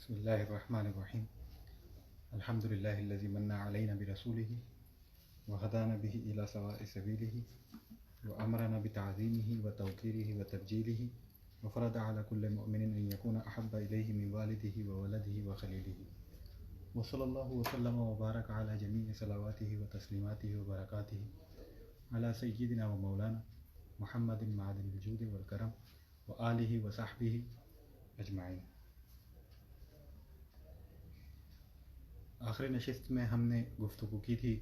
بسم الله الرحمن الرحيم. الحمد لله الذي من علينا برسوله وهدانا به إلى سواء سبيله وأمرنا بتعظيمه وتوقيره وتبجيله وفرض على كل مؤمن أن يكون أحب إليه من والده وولده وخليله وصلى الله وسلم وبارك على جميع صلواته وتسليماته وبركاته على سيدنا ومولانا محمد معدن الجود والكرم وآله وصحبه أجمعين. آخری نشست میں ہم نے گفتگو کی تھی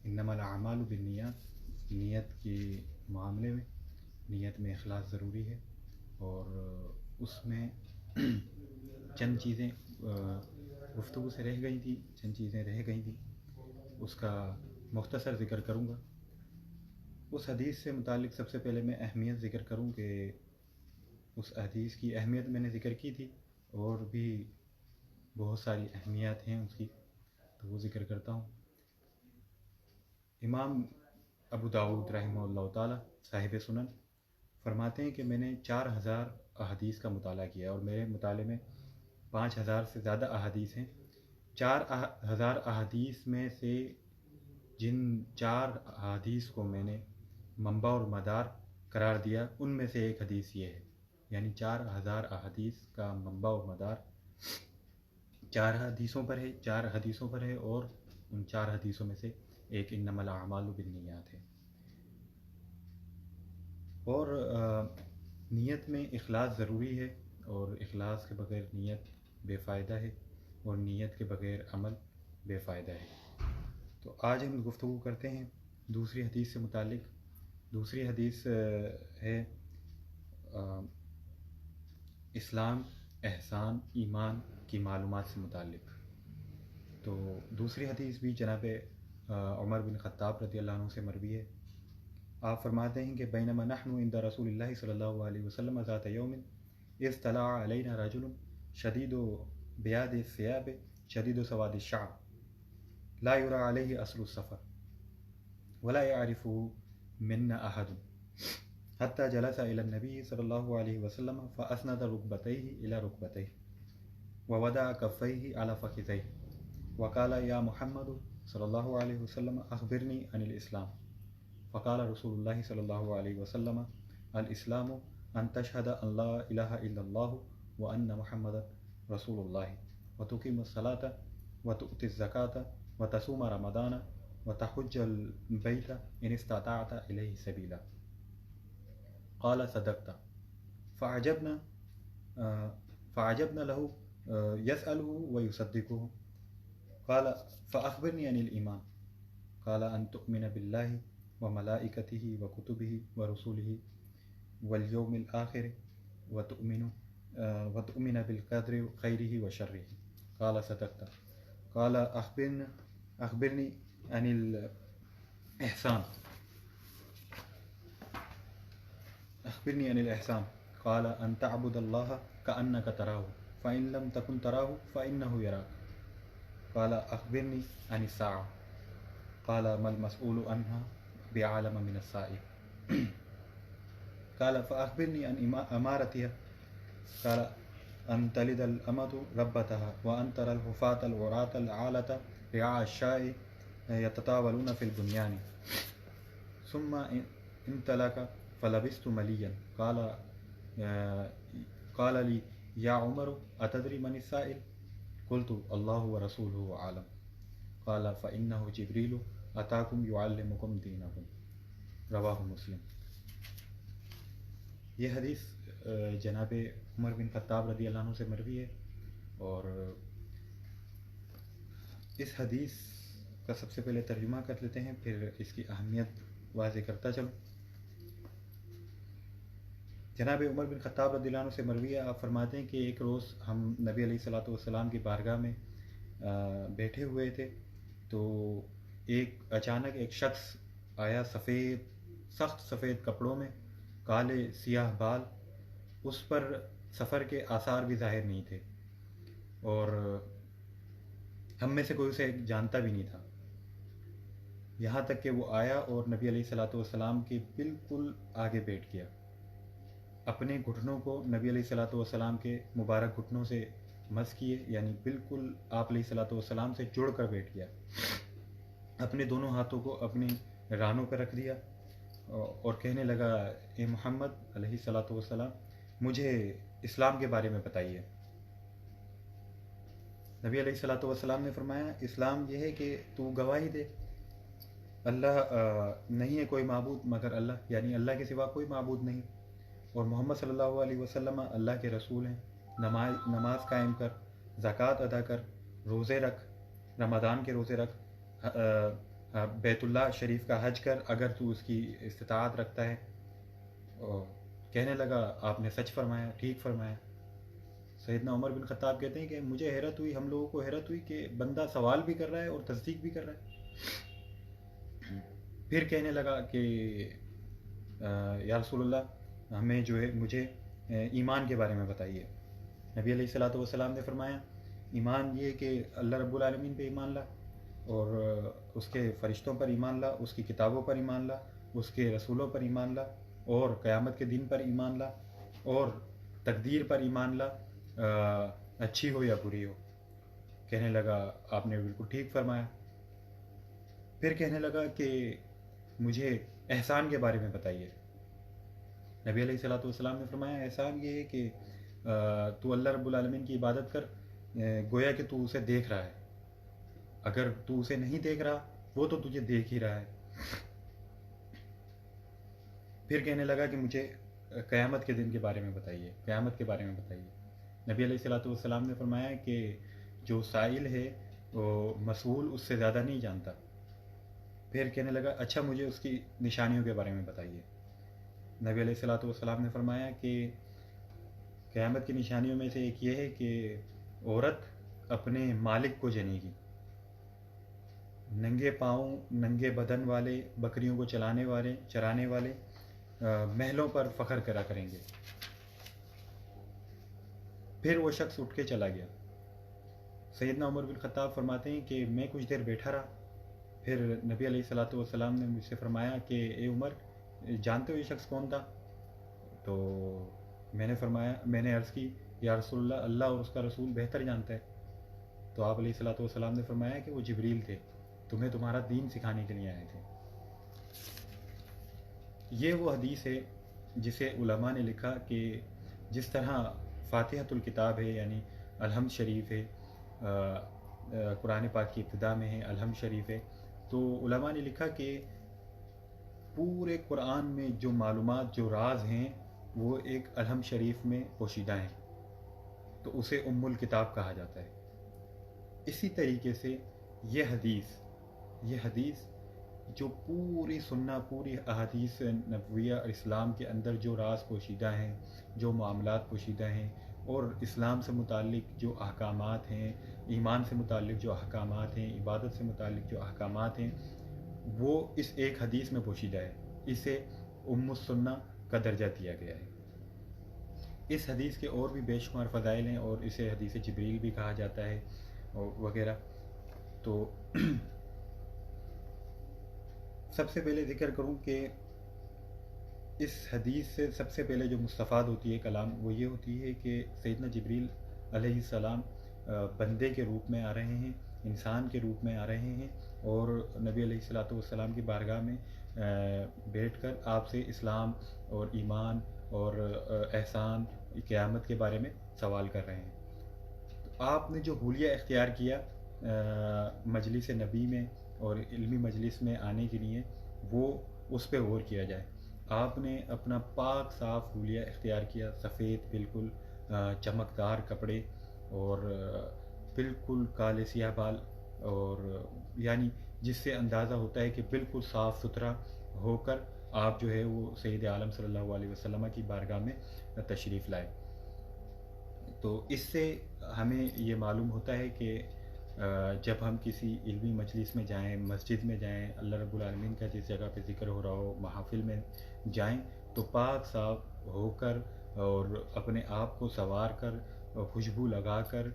انما الاعمال بالنیات، نیت کے معاملے میں نیت میں اخلاص ضروری ہے، اور اس میں چند چیزیں گفتگو سے رہ گئی تھیں، چند چیزیں رہ گئی تھیں، اس کا مختصر ذکر کروں گا. اس حدیث سے متعلق سب سے پہلے میں اہمیت ذکر کروں کہ اس حدیث کی اہمیت میں نے ذکر کی تھی، اور بھی بہت ساری اہمیات ہیں اس کی، تو وہ ذکر کرتا ہوں. امام ابو داؤد رحمہ اللہ تعالی صاحب سنن فرماتے ہیں کہ میں نے 4000 احادیث کا مطالعہ کیا، اور میرے مطالعے میں 5000 سے زیادہ احادیث ہیں. 4000 احادیث میں سے جن 4 احادیث کو میں نے منبع اور مدار قرار دیا، ان میں سے ایک حدیث یہ ہے. یعنی 4000 احادیث کا منبع و مدار 4 حدیثوں پر ہے، اور ان 4 حدیثوں میں سے ایک انما الاعمال بالنیات ہے. اور نیت میں اخلاص ضروری ہے، اور اخلاص کے بغیر نیت بے فائدہ ہے، اور نیت کے بغیر عمل بے فائدہ ہے. تو آج ہم گفتگو کرتے ہیں دوسری حدیث سے متعلق. دوسری حدیث ہے اسلام، احسان، ایمان کی معلومات سے متعلق. تو دوسری حدیث بھی جناب عمر بن خطاب رضی اللہ عنہ سے مروی ہے. آپ فرماتے ہیں کہ بینما نحن عند رسول اللہ صلی اللہ علیہ وسلم ذات یوم اذ طلع علینا رجل شدید بیاض الثیاب شدید سواد الشعر لا یری علیہ اثر السفر ولا يعرفه منا احد حتى جلس الى النبي صلی اللہ علیہ وسلم فاسند ركبتيه الى ركبتيه ووضع كفيه على فخذيه وقال يا محمد صلی اللہ علیہ وسلم اخبرني عن الاسلام. فقال رسول اللہ صلی اللہ علیہ وسلم الاسلام ان تشهد ان لا الہ الا اللہ وان محمد رسول اللہ وتقیم الصلاۃ وتؤتی الزکاۃ وتصوم رمضان وتحج البیت ان استطعت الیہ سبیلا. قال صدقت. فعجبنا له يسأله ويصدقه. قال فأخبرني عن الإيمان. قال أن تؤمن بالله وملائكته وكتبه ورسله واليوم الآخر وتؤمن بالقدر خيره وشره. قال صدقت. قال أخبرني عن الإحسان. قال أن تعبد الله كأنك تراه فإن لم تكن تراه فإنه يراك. قال أخبرني عن الساعة. قال ما المسؤول عنها بعالم من السائل. قال فأخبرني عن أمارتها. قال أن تلد الأمة ربتها وأن ترى الحفاة العراة العالة رعاء الشاء يتطاولون في البنيان. ثم انطلق فلبثت مليا. قال لي يا عمر أتدري من السائل؟ قلت الله ورسوله أعلم. قال فإنه جبريل أتاكم يعلمكم دينكم. رواہ مسلم. یہ حدیث جناب عمر بن خطاب رضی اللہ عنہ سے مروی ہے، اور اس حدیث کا سب سے پہلے ترجمہ کر لیتے ہیں، پھر اس کی اہمیت واضح کرتا چلوں. جناب عمر بن خطاب رضی اللہ عنہ سے مروی ہے. آپ فرماتے ہیں کہ ایک روز ہم نبی علیہ الصلوۃ والسلام کی بارگاہ میں بیٹھے ہوئے تھے، تو اچانک ایک شخص آیا، سخت سفید کپڑوں میں، کالے سیاہ بال، اس پر سفر کے آثار بھی ظاہر نہیں تھے، اور ہم میں سے کوئی اسے جانتا بھی نہیں تھا. یہاں تک کہ وہ آیا اور نبی علیہ الصلوۃ والسلام کے بالکل آگے بیٹھ گیا. اپنے گھٹنوں کو نبی علیہ الصلوۃ والسلام کے مبارک گھٹنوں سے مس کیے، یعنی بالکل آپ علیہ الصلوۃ والسلام سے جڑ کر بیٹھ گیا، اپنے دونوں ہاتھوں کو اپنی رانوں پہ رکھ دیا اور کہنے لگا اے محمد علیہ الصلوۃ والسلام مجھے اسلام کے بارے میں بتائیے۔ نبی علیہ الصلوۃ والسلام نے فرمایا اسلام یہ ہے کہ تو گواہی دے اللہ نہیں ہے کوئی معبود مگر اللہ، یعنی اللہ کے سوا کوئی معبود نہیں، اور محمد صلی اللہ علیہ وسلم اللہ کے رسول ہیں، نماز قائم کر، زکوٰۃ ادا کر، روزے رکھ، رمضان کے روزے رکھ، بیت اللہ شریف کا حج کر اگر تو اس کی استطاعت رکھتا ہے۔ اور کہنے لگا آپ نے سچ فرمایا، ٹھیک فرمایا۔ سیدنا عمر بن خطاب کہتے ہیں کہ مجھے حیرت ہوئی، ہم لوگوں کو حیرت ہوئی کہ بندہ سوال بھی کر رہا ہے اور تصدیق بھی کر رہا ہے۔ پھر کہنے لگا کہ یا رسول اللہ ہمیں جو ہے مجھے ایمان کے بارے میں بتائیے۔ نبی علیہ الصلوۃ والسلام نے فرمایا ایمان یہ کہ اللہ رب العالمین پہ ایمان لا، اور اس کے فرشتوں پر ایمان لا، اس کی کتابوں پر ایمان لا، اس کے رسولوں پر ایمان لا، اور قیامت کے دن پر ایمان لا، اور تقدیر پر ایمان لا، اچھی ہو یا بری ہو۔ کہنے لگا آپ نے بالکل ٹھیک فرمایا۔ پھر کہنے لگا کہ مجھے احسان کے بارے میں بتائیے۔ نبی علیہ الصلوۃ والسلام نے فرمایا احسان یہ ہے کہ تو اللہ رب العالمین کی عبادت کر گویا کہ تو اسے دیکھ رہا ہے، اگر تو اسے نہیں دیکھ رہا وہ تو تجھے دیکھ ہی رہا ہے۔ پھر کہنے لگا کہ مجھے قیامت کے دن کے بارے میں بتائیے، قیامت کے بارے میں بتائیے۔ نبی علیہ الصلوۃ والسلام نے فرمایا کہ جو سائل ہے وہ مسئول اس سے زیادہ نہیں جانتا۔ پھر کہنے لگا اچھا مجھے اس کی نشانیوں کے بارے میں بتائیے۔ نبی علیہ الصلوۃ والسلام نے فرمایا کہ قیامت کی نشانیوں میں سے ایک یہ ہے کہ عورت اپنے مالک کو جنے گی، ننگے پاؤں ننگے بدن والے بکریوں کو چرانے والے محلوں پر فخر کرا کریں گے۔ پھر وہ شخص اٹھ کے چلا گیا۔ سیدنا عمر بن خطاب فرماتے ہیں کہ میں کچھ دیر بیٹھا رہا، پھر نبی علیہ الصلوۃ والسلام نے مجھ سے فرمایا کہ اے عمر جانتے ہو یہ شخص کون تھا؟ تو میں نے عرض کی یا رسول اللہ اللہ اور اس کا رسول بہتر جانتا ہے۔ تو آپ علیہ الصلوۃ والسلام نے فرمایا کہ وہ جبریل تھے، تمہیں تمہارا دین سکھانے کے لیے آئے تھے۔ یہ وہ حدیث ہے جسے علماء نے لکھا کہ جس طرح فاتحۃ الکتاب ہے، یعنی الحمد شریف ہے، قرآن پاک کی ابتدا میں ہے الحمد شریف ہے، تو علماء نے لکھا کہ پورے قرآن میں جو معلومات جو راز ہیں وہ ایک الحمد شریف میں پوشیدہ ہیں، تو اسے ام الکتاب کہا جاتا ہے۔ اسی طریقے سے یہ حدیث جو پوری سنہ پوری احادیث نبویہ اور اسلام کے اندر جو راز پوشیدہ ہیں، جو معاملات پوشیدہ ہیں، اور اسلام سے متعلق جو احکامات ہیں، ایمان سے متعلق جو احکامات ہیں، عبادت سے متعلق جو احکامات ہیں، وہ اس ایک حدیث میں پوشیدہ ہے۔ اسے ام السنہ کا درجہ دیا گیا ہے۔ اس حدیث کے اور بھی بے شمار فضائل ہیں، اور اسے حدیث جبریل بھی کہا جاتا ہے اور وغیرہ۔ تو سب سے پہلے ذکر کروں کہ اس حدیث سے سب سے پہلے جو مستفاد ہوتی ہے کلام وہ یہ ہوتی ہے کہ سیدنا جبریل علیہ السلام بندے کے روپ میں آ رہے ہیں، انسان کے روپ میں آ رہے ہیں، اور نبی علیہ الصلوۃ والسلام کی بارگاہ میں بیٹھ کر آپ سے اسلام اور ایمان اور احسان قیامت کے بارے میں سوال کر رہے ہیں۔ تو آپ نے جو حلیہ اختیار کیا مجلس نبی میں اور علمی مجلس میں آنے کے لیے، وہ اس پہ غور کیا جائے۔ آپ نے اپنا پاک صاف حلیہ اختیار کیا، سفید بالکل چمکدار کپڑے اور بالکل کالے سیاہ بال، اور یعنی جس سے اندازہ ہوتا ہے کہ بالکل صاف ستھرا ہو کر آپ جو ہے وہ سید عالم صلی اللہ علیہ وسلم کی بارگاہ میں تشریف لائے۔ تو اس سے ہمیں یہ معلوم ہوتا ہے کہ جب ہم کسی علمی مجلس میں جائیں، مسجد میں جائیں، اللہ رب العالمین کا جس جگہ پہ ذکر ہو رہا ہو، محافل میں جائیں، تو پاک صاف ہو کر اور اپنے آپ کو سنوار کر خوشبو لگا کر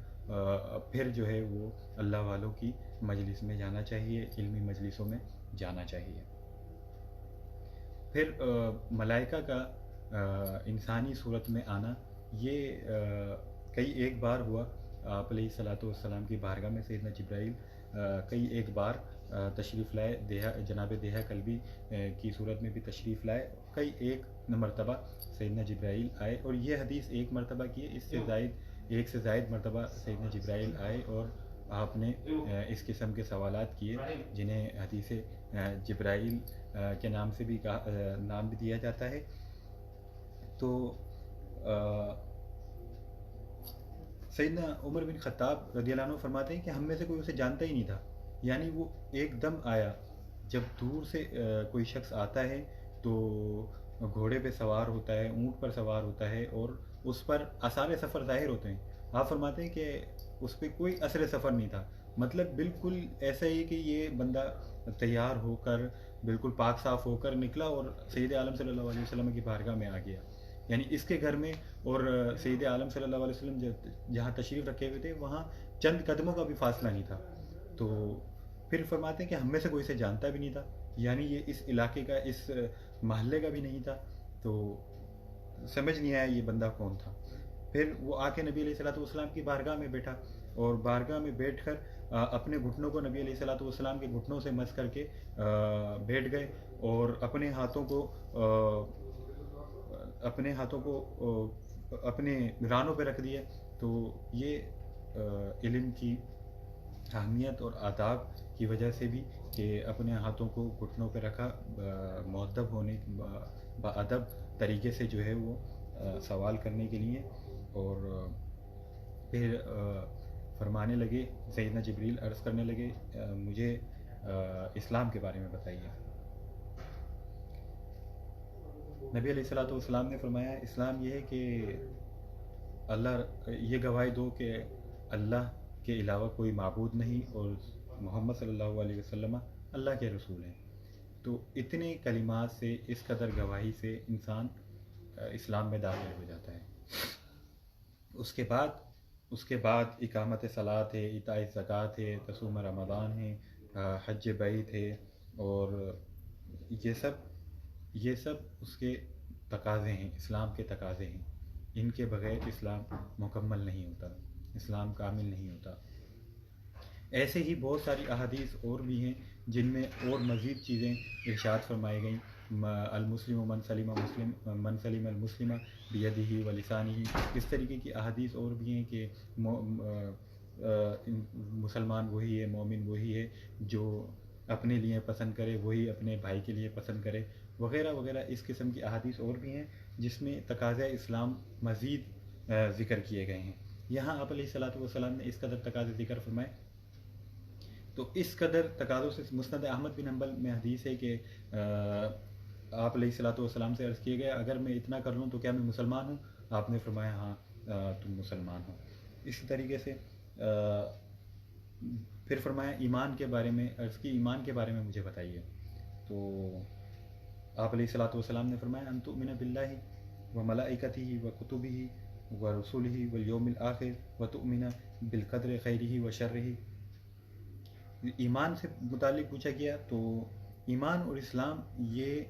پھر جو ہے وہ اللہ والوں کی مجلس میں جانا چاہیے، علمی مجلسوں میں جانا چاہیے۔ پھر ملائکہ کا انسانی صورت میں آنا یہ کئی ایک بار ہوا. آپ علیہ الصلاۃ والسلام کی بارگاہ میں سیدنا جبرائیل کئی ایک بار تشریف لائے. جناب دیہہ کلبی کی صورت میں بھی تشریف لائے. کئی ایک مرتبہ سیدنا جبرائیل آئے, اور یہ حدیث ایک مرتبہ کی ہے, اس سے ایک سے زائد مرتبہ سیدنا جبرائیل آئے اور آپ نے اس قسم کے سوالات کیے جنہیں حدیث جبرائیل کے نام سے بھی نام بھی دیا جاتا ہے. تو سیدنا عمر بن خطاب رضی اللہ عنہ فرماتے ہیں کہ ہم میں سے کوئی اسے جانتا ہی نہیں تھا, یعنی وہ ایک دم آیا. جب دور سے کوئی شخص آتا ہے تو گھوڑے پہ سوار ہوتا ہے, اونٹ پر سوار ہوتا ہے, اور اس پر آثار سفر ظاہر ہوتے ہیں. آپ فرماتے ہیں کہ اس پہ کوئی اثر سفر نہیں تھا, مطلب بالکل ایسا ہی کہ یہ بندہ تیار ہو کر بالکل پاک صاف ہو کر نکلا اور سید عالم صلی اللہ علیہ وسلم کی بارگاہ میں آ گیا. یعنی اس کے گھر میں اور سید عالم صلی اللہ علیہ وسلم جہاں تشریف رکھے ہوئے تھے وہاں چند قدموں کا بھی فاصلہ نہیں تھا. تو پھر فرماتے ہیں کہ ہم میں سے کوئی اسے جانتا بھی نہیں تھا, یعنی یہ اس علاقے کا, اس محلے کا بھی نہیں تھا. تو سمجھ نہیں آیا یہ بندہ کون تھا. پھر وہ آ کے نبی علیہ الصلوۃ والسلام کی بارگاہ میں بیٹھا, اور بارگاہ میں بیٹھ کر اپنے گھٹنوں کو نبی علیہ الصلوۃ والسلام کے گھٹنوں سے مس کر کے بیٹھ گئے, اور اپنے ہاتھوں کو اپنے رانوں پہ رکھ دیا. تو یہ علم کی اہمیت اور آداب کی وجہ سے بھی کہ اپنے ہاتھوں کو گھٹنوں پہ رکھا, مؤدب ہونے باادب طریقے سے جو ہے وہ سوال کرنے کے لیے. اور پھر فرمانے لگے, سیدنا جبریل عرض کرنے لگے, مجھے اسلام کے بارے میں بتائیے. نبی علیہ الصلوۃ والسلام نے فرمایا, اسلام یہ ہے کہ اللہ یہ گواہی دو کہ اللہ کے علاوہ کوئی معبود نہیں, اور محمد صلی اللہ علیہ وسلم اللہ کے رسول ہیں. تو اتنے کلمات سے, اس قدر گواہی سے انسان اسلام میں داخل ہو جاتا ہے. اس کے بعد اقامت صلاۃ ہے, ایتاء زکوٰۃ ہے, تصوم رمضان ہے, حج بیت ہے, اور یہ سب اس کے تقاضے ہیں, اسلام کے تقاضے ہیں. ان کے بغیر اسلام مکمل نہیں ہوتا, اسلام کامل نہیں ہوتا. ایسے ہی بہت ساری احادیث اور بھی ہیں جن میں اور مزید چیزیں ارشاد فرمائی گئیں. المسلم من سلم المسلم بیدہ و لسانہ, اس طریقے کی احادیث اور بھی ہیں کہ مسلمان وہی ہے, مومن وہی ہے جو اپنے لیے پسند کرے, وہی اپنے بھائی کے لیے پسند کرے, وغیرہ وغیرہ. اس قسم کی احادیث اور بھی ہیں جس میں تقاضۂ اسلام مزید ذکر کیے گئے ہیں. یہاں آپ علیہ الصلوۃ والسلام نے اس قدر تقاضے ذکر فرمائے. تو اس قدر تقاضوں سے مسند احمد بن حنبل میں حدیث ہے کہ آپ علیہ الصلوۃ والسلام سے عرض کیے گئے, اگر میں اتنا کر لوں تو کیا میں مسلمان ہوں؟ آپ نے فرمایا ہاں تم مسلمان ہو. اسی طریقے سے پھر فرمایا ایمان کے بارے میں عرض کی, ایمان کے بارے میں مجھے بتائیے. تو آپ علیہ الصلوۃ والسلام نے فرمایا ان تؤمن باللہ و ملائکتہ و کتبہ و رسولہ والیوم الآخر و تؤمن بالقدر خیرہ و شرہ. ایمان سے متعلق پوچھا گیا تو ایمان اور اسلام یہ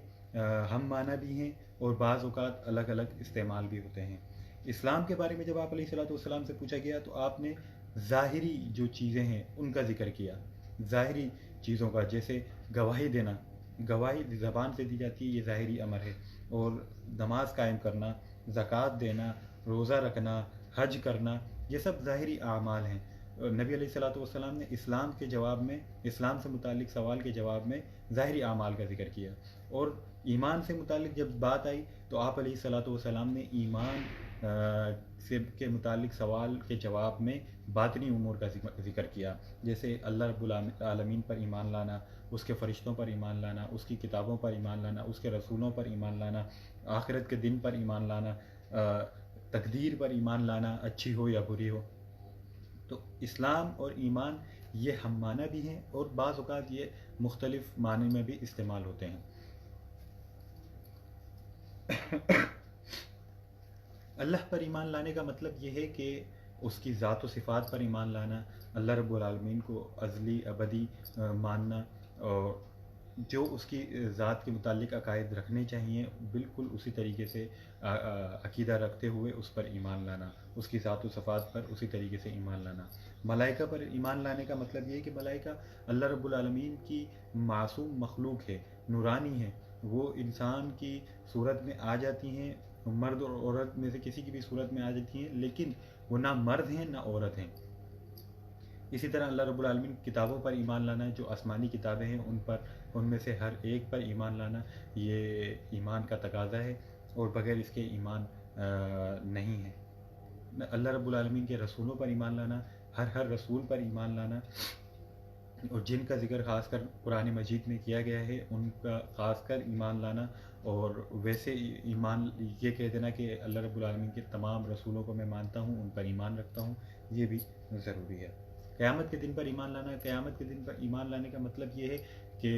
ہم معنی بھی ہیں اور بعض اوقات الگ الگ استعمال بھی ہوتے ہیں. اسلام کے بارے میں جب آپ علیہ الصلوۃ والسلام سے پوچھا گیا تو آپ نے ظاہری جو چیزیں ہیں ان کا ذکر کیا, ظاہری چیزوں کا, جیسے گواہی دینا. گواہی زبان سے دی جاتی ہے, یہ ظاہری امر ہے. اور نماز قائم کرنا, زکوٰۃ دینا, روزہ رکھنا, حج کرنا, یہ سب ظاہری اعمال ہیں. نبی علیہ الصلوۃ والسلام نے اسلام کے جواب میں, اسلام سے متعلق سوال کے جواب میں ظاہری اعمال کا ذکر کیا. اور ایمان سے متعلق جب بات آئی تو آپ علیہ الصلوۃ والسلام نے ایمان کے متعلق سوال کے جواب میں باطنی امور کا ذکر کیا, جیسے اللہ رب العالمین پر ایمان لانا, اس کے فرشتوں پر ایمان لانا, اس کی کتابوں پر ایمان لانا, اس کے رسولوں پر ایمان لانا, آخرت کے دن پر ایمان لانا, تقدیر پر ایمان لانا, اچھی ہو یا بری ہو. تو اسلام اور ایمان یہ ہم معنی بھی ہیں اور بعض اوقات یہ مختلف معنی میں بھی استعمال ہوتے ہیں. اللہ پر ایمان لانے کا مطلب یہ ہے کہ اس کی ذات و صفات پر ایمان لانا, اللہ رب العالمین کو ازلی ابدی ماننا, اور جو اس کی ذات کے متعلق عقائد رکھنے چاہیے بالکل اسی طریقے سے عقیدہ رکھتے ہوئے اس پر ایمان لانا، اس کی ذات و صفات پر اسی طریقے سے ایمان لانا۔ ملائکہ پر ایمان لانے کا مطلب یہ ہے کہ ملائکہ اللہ رب العالمین کی معصوم مخلوق ہے، نورانی ہے، وہ انسان کی صورت میں آ جاتی ہیں، مرد اور عورت میں سے کسی کی بھی صورت میں آ جاتی ہیں، لیکن وہ نہ مرد ہیں نہ عورت ہیں۔ اسی طرح اللہ رب العالمین کی کتابوں پر ایمان لانا، جو آسمانی کتابیں ہیں ان میں سے ہر ایک پر ایمان لانا یہ ایمان کا تقاضا ہے، اور بغیر اس کے ایمان نہیں ہے۔ اللہ رب العالمین کے رسولوں پر ایمان لانا، ہر رسول پر ایمان لانا، اور جن کا ذکر خاص کر قرآن مجید میں کیا گیا ہے ان کا خاص کر ایمان لانا، اور ویسے ایمان یہ کہہ دینا کہ اللہ رب العالمین کے تمام رسولوں کو میں مانتا ہوں، ان پر ایمان رکھتا ہوں، یہ بھی ضروری ہے۔ قیامت کے دن پر ایمان لانا، قیامت کے دن پر ایمان لانے کا مطلب یہ ہے کہ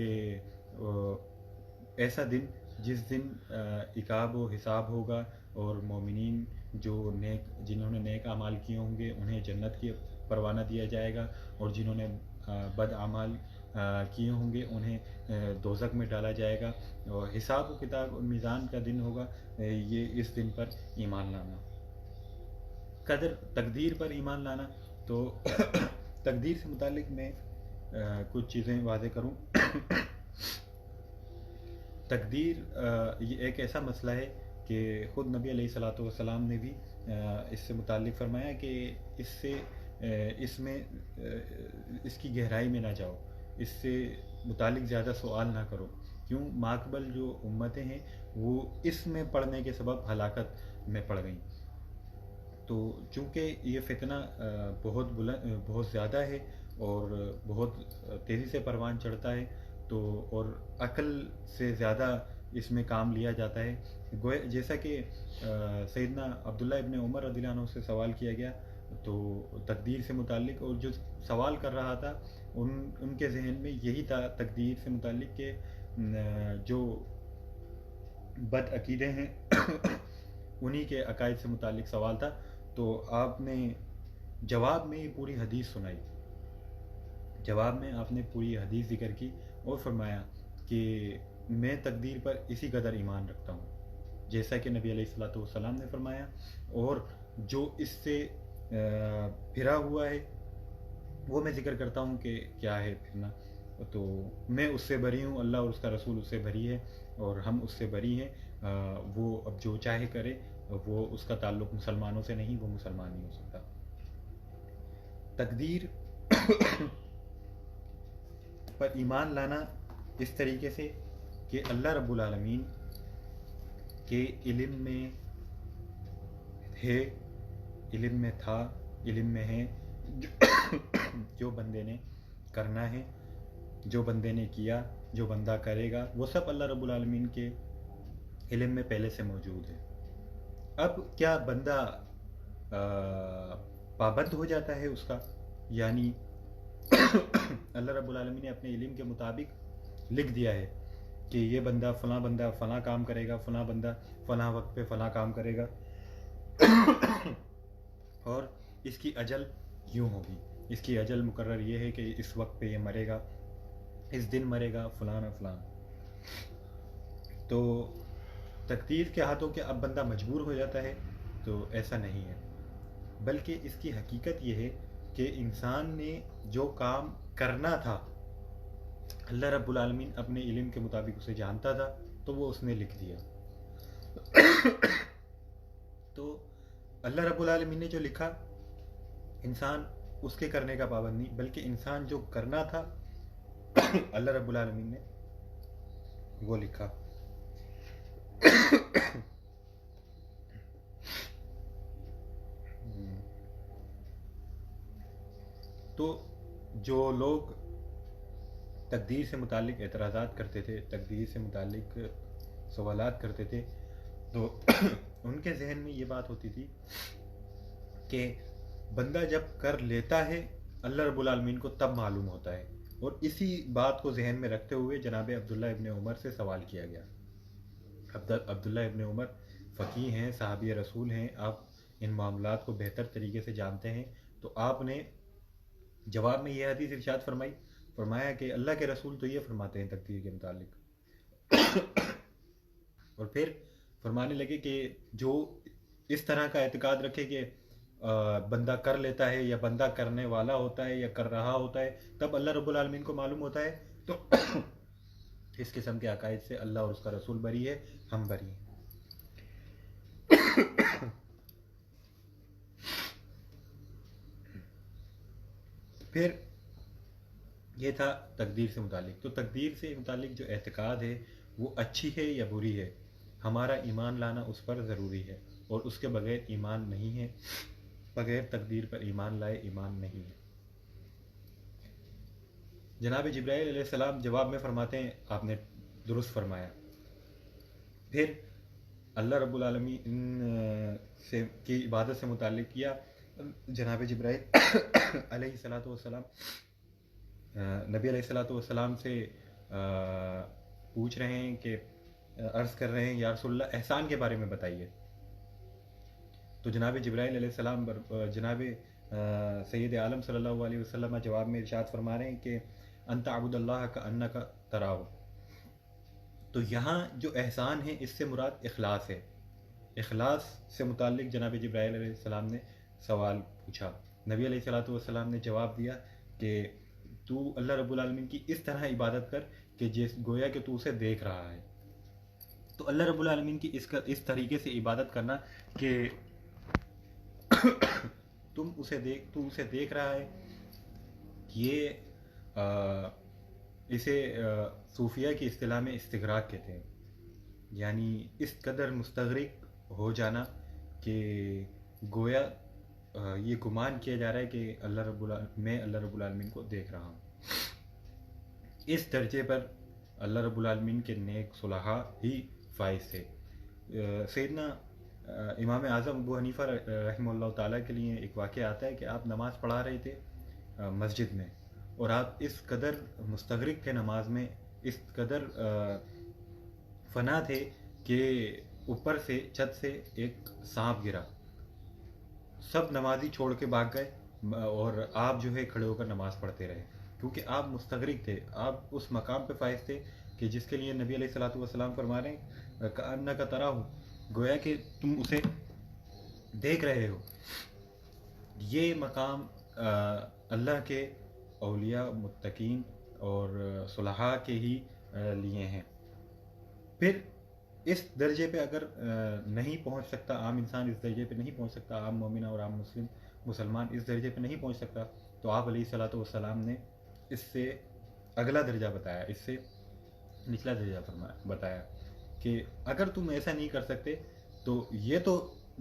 ایسا دن جس دن عقاب و حساب ہوگا، اور مومنین جنہوں نے نیک اعمال کیے ہوں گے انہیں جنت کی پروانہ دیا جائے گا، اور جنہوں نے بد اعمال کیے ہوں گے انہیں دوزخ میں ڈالا جائے گا، اور حساب و کتاب اور میزان کا دن ہوگا، یہ اس دن پر ایمان لانا۔ تقدیر پر ایمان لانا، تو تقدیر سے متعلق میں کچھ چیزیں واضح کروں۔ تقدیر یہ ایک ایسا مسئلہ ہے کہ خود نبی علیہ الصلاۃ والسلام نے بھی اس سے متعلق فرمایا کہ اس میں اس کی گہرائی میں نہ جاؤ، اس سے متعلق زیادہ سوال نہ کرو، کیوں ماقبل جو امتیں ہیں وہ اس میں پڑھنے کے سبب ہلاکت میں پڑ گئیں۔ تو چونکہ یہ فتنہ بہت زیادہ ہے اور بہت تیزی سے پروان چڑھتا ہے، تو اور عقل سے زیادہ اس میں کام لیا جاتا ہے، جیسا کہ سیدنا عبداللہ ابن عمر رضی اللہ عنہ سے سوال کیا گیا تو تقدیر سے متعلق، اور جو سوال کر رہا تھا ان کے ذہن میں یہی تھا تقدیر سے متعلق کہ جو بد عقیدے ہیں انہی کے عقائد سے متعلق سوال تھا، تو آپ نے جواب میں یہ پوری حدیث سنائی، جواب میں آپ نے پوری حدیث ذکر کی اور فرمایا کہ میں تقدیر پر اسی قدر ایمان رکھتا ہوں جیسا کہ نبی علیہ الصلوۃ والسلام نے فرمایا، اور جو اس سے پھرا ہوا ہے وہ میں ذکر کرتا ہوں کہ کیا ہے پھرنا، تو میں اس سے بری ہوں، اللہ اور اس کا رسول اس سے بری ہے، اور ہم اس سے بری ہیں، وہ اب جو چاہے کرے، وہ اس کا تعلق مسلمانوں سے نہیں، وہ مسلمان نہیں ہو سکتا۔ تقدیر پر ایمان لانا اس طریقے سے کہ اللہ رب العالمین کے علم میں ہے، علم میں تھا، علم میں ہے، جو بندے نے کرنا ہے، جو بندے نے کیا، جو بندہ کرے گا، وہ سب اللہ رب العالمین کے علم میں پہلے سے موجود ہے۔ اب کیا بندہ پابند ہو جاتا ہے اس کا، یعنی اللہ رب العالمین نے اپنے علم کے مطابق لکھ دیا ہے کہ یہ بندہ فلاں کام کرے گا، فلاں بندہ فلاں وقت پہ فلاں کام کرے گا، اور اس کی اجل یوں ہوگی، اس کی اجل مقرر یہ ہے کہ اس وقت پہ یہ مرے گا، اس دن مرے گا، فلاں فلاں۔ تو تقدیر کے ہاتھوں کے اب بندہ مجبور ہو جاتا ہے، تو ایسا نہیں ہے، بلکہ اس کی حقیقت یہ ہے کہ انسان نے جو کام کرنا تھا اللہ رب العالمین اپنے علم کے مطابق اسے جانتا تھا، تو وہ اس نے لکھ دیا۔ تو اللہ رب العالمین نے جو لکھا، انسان اس کے کرنے کا پابند نہیں، بلکہ انسان جو کرنا تھا اللہ رب العالمین نے وہ لکھا۔ تو جو لوگ تقدیر سے متعلق اعتراضات کرتے تھے، تقدیر سے متعلق سوالات کرتے تھے، تو ان کے ذہن میں یہ بات ہوتی تھی کہ بندہ جب کر لیتا ہے اللہ رب العالمین کو تب معلوم ہوتا ہے، اور اسی بات کو ذہن میں رکھتے ہوئے جناب عبداللہ ابن عمر سے سوال کیا گیا۔ عبداللہ ابن عمر فقیہ ہیں، صحابی رسول ہیں، آپ ان معاملات کو بہتر طریقے سے جانتے ہیں، تو آپ نے جواب میں یہ حدیث ارشاد فرمایا کہ اللہ کے رسول تو یہ فرماتے ہیں تقدیر کے متعلق. اور پھر فرمانے لگے کہ جو اس طرح کا اعتقاد رکھے کہ بندہ کر لیتا ہے یا بندہ کرنے والا ہوتا ہے یا کر رہا ہوتا ہے تب اللہ رب العالمین کو معلوم ہوتا ہے، تو اس قسم کے عقائد سے اللہ اور اس کا رسول بری ہے، ہم بری ہیں. پھر یہ تھا تقدیر سے متعلق. تو تقدیر سے متعلق جو اعتقاد ہے وہ اچھی ہے یا بری ہے، ہمارا ایمان لانا اس پر ضروری ہے، اور اس کے بغیر ایمان نہیں ہے. بغیر تقدیر پر ایمان لائے ایمان نہیں ہے. جناب جبرائیل علیہ السلام جواب میں فرماتے ہیں آپ نے درست فرمایا. پھر اللہ رب العالمین سے کی عبادت سے متعلق کیا. جناب جبرائیل علیہ الصلاۃ والسلام نبی علیہ الصلاۃ والسلام سے پوچھ رہے ہیں کہ عرض کر رہے ہیں یا رسول اللہ احسان کے بارے میں بتائیے. تو جناب جبرائیل علیہ السلام جناب سید عالم صلی اللہ علیہ وسلم جواب میں ارشاد فرما رہے ہیں کہ انت عبد اللہ کا انک تراہ. تو یہاں جو احسان ہے اس سے مراد اخلاص ہے. اخلاص سے متعلق جناب جبرائیل علیہ السلام نے سوال پوچھا. نبی علیہ الصلاۃ والسلام نے جواب دیا کہ تو اللہ رب العالمین کی اس طرح عبادت کر کہ گویا کہ تو اسے دیکھ رہا ہے. تو اللہ رب العالمین کی اس طریقے سے عبادت کرنا کہ تو اسے دیکھ رہا ہے، یہ اسے صوفیہ کی اصطلاح میں استغراق کہتے ہیں. یعنی اس قدر مستغرق ہو جانا کہ گویا یہ گمان کیا جا رہا ہے کہ میں اللہ رب العالمین کو دیکھ رہا ہوں. اس درجے پر اللہ رب العالمین کے نیک صلحاء ہی فائز تھے. سیدنا امام اعظم ابو حنیفہ رحمہ اللہ تعالیٰ کے لیے ایک واقعہ آتا ہے کہ آپ نماز پڑھا رہے تھے مسجد میں، اور آپ اس قدر مستغرق تھے نماز میں، اس قدر فنا تھے کہ اوپر سے چھت سے ایک سانپ گرا. سب نمازی چھوڑ کے بھاگ گئے اور آپ جو ہے کھڑے ہو کر نماز پڑھتے رہے، کیونکہ آپ مستغرق تھے. آپ اس مقام پہ فائز تھے کہ جس کے لیے نبی علیہ الصلاۃ والسلام فرما رہے ہیں کأنک تراہ، گویا کہ تم اسے دیکھ رہے ہو. یہ مقام اللہ کے اولیاء متقین اور صلحاء کے ہی لیے ہیں. پھر اس درجے پہ اگر نہیں پہنچ سکتا عام انسان، اس درجے پہ نہیں پہنچ سکتا عام مومن اور عام مسلمان اس درجے پہ نہیں پہنچ سکتا، تو آپ علیہ الصلاۃ والسلام نے اس سے اگلا درجہ بتایا، اس سے نچلا درجہ بتایا کہ اگر تم ایسا نہیں کر سکتے تو یہ تو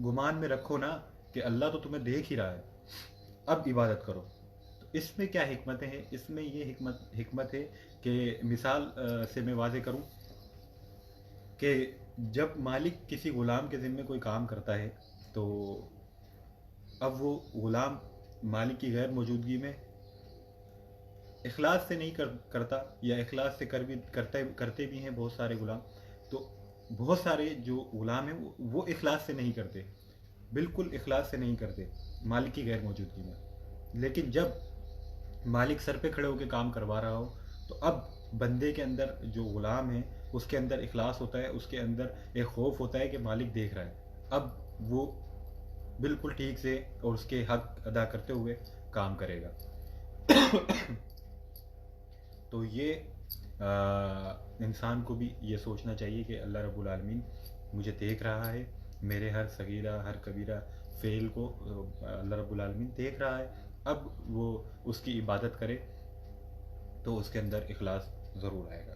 گمان میں رکھو نا کہ اللہ تو تمہیں دیکھ ہی رہا ہے، اب عبادت کرو. تو اس میں کیا حکمتیں ہیں؟ اس میں یہ حکمت ہے کہ مثال سے میں واضح کروں کہ جب مالک کسی غلام کے ذمے کوئی کام کرتا ہے تو اب وہ غلام مالک کی غیر موجودگی میں اخلاص سے نہیں کرتا، یا اخلاص سے کرتے بھی ہیں بہت سارے غلام. تو بہت سارے جو غلام ہیں وہ اخلاص سے نہیں کرتے، بالکل اخلاص سے نہیں کرتے مالک کی غیر موجودگی میں. لیکن جب مالک سر پہ کھڑے ہو کے کام کروا رہا ہو تو اب بندے کے اندر جو غلام ہے اس کے اندر اخلاص ہوتا ہے، اس کے اندر ایک خوف ہوتا ہے کہ مالک دیکھ رہا ہے. اب وہ بالکل ٹھیک سے اور اس کے حق ادا کرتے ہوئے کام کرے گا. تو یہ انسان کو بھی یہ سوچنا چاہیے کہ اللہ رب العالمین مجھے دیکھ رہا ہے، میرے ہر صغیرہ ہر کبیرہ فعل کو اللہ رب العالمین دیکھ رہا ہے. اب وہ اس کی عبادت کرے تو اس کے اندر اخلاص ضرور آئے گا.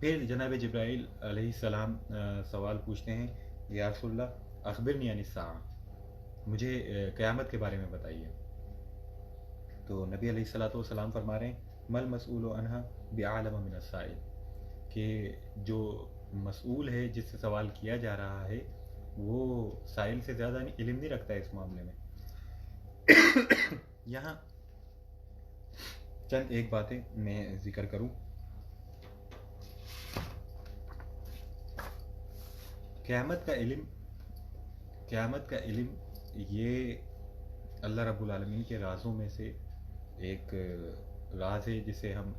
پھر جناب جبرائیل علیہ السلام سوال پوچھتے ہیں یا رسول اللہ اخبرنی عن الساعہ، مجھے قیامت کے بارے میں بتائیے. تو نبی علیہ الصلاۃ والسلام فرما رہے ہیں مل مسئول عنہا بعالم من السائل، کہ جو مسئول ہے جس سے سوال کیا جا رہا ہے وہ سائل سے زیادہ علم نہیں رکھتا ہے اس معاملے میں. یہاں چند ایک باتیں میں ذکر کروں. قیامت کا علم یہ اللہ رب العالمین کے رازوں میں سے ایک راز ہے جسے ہم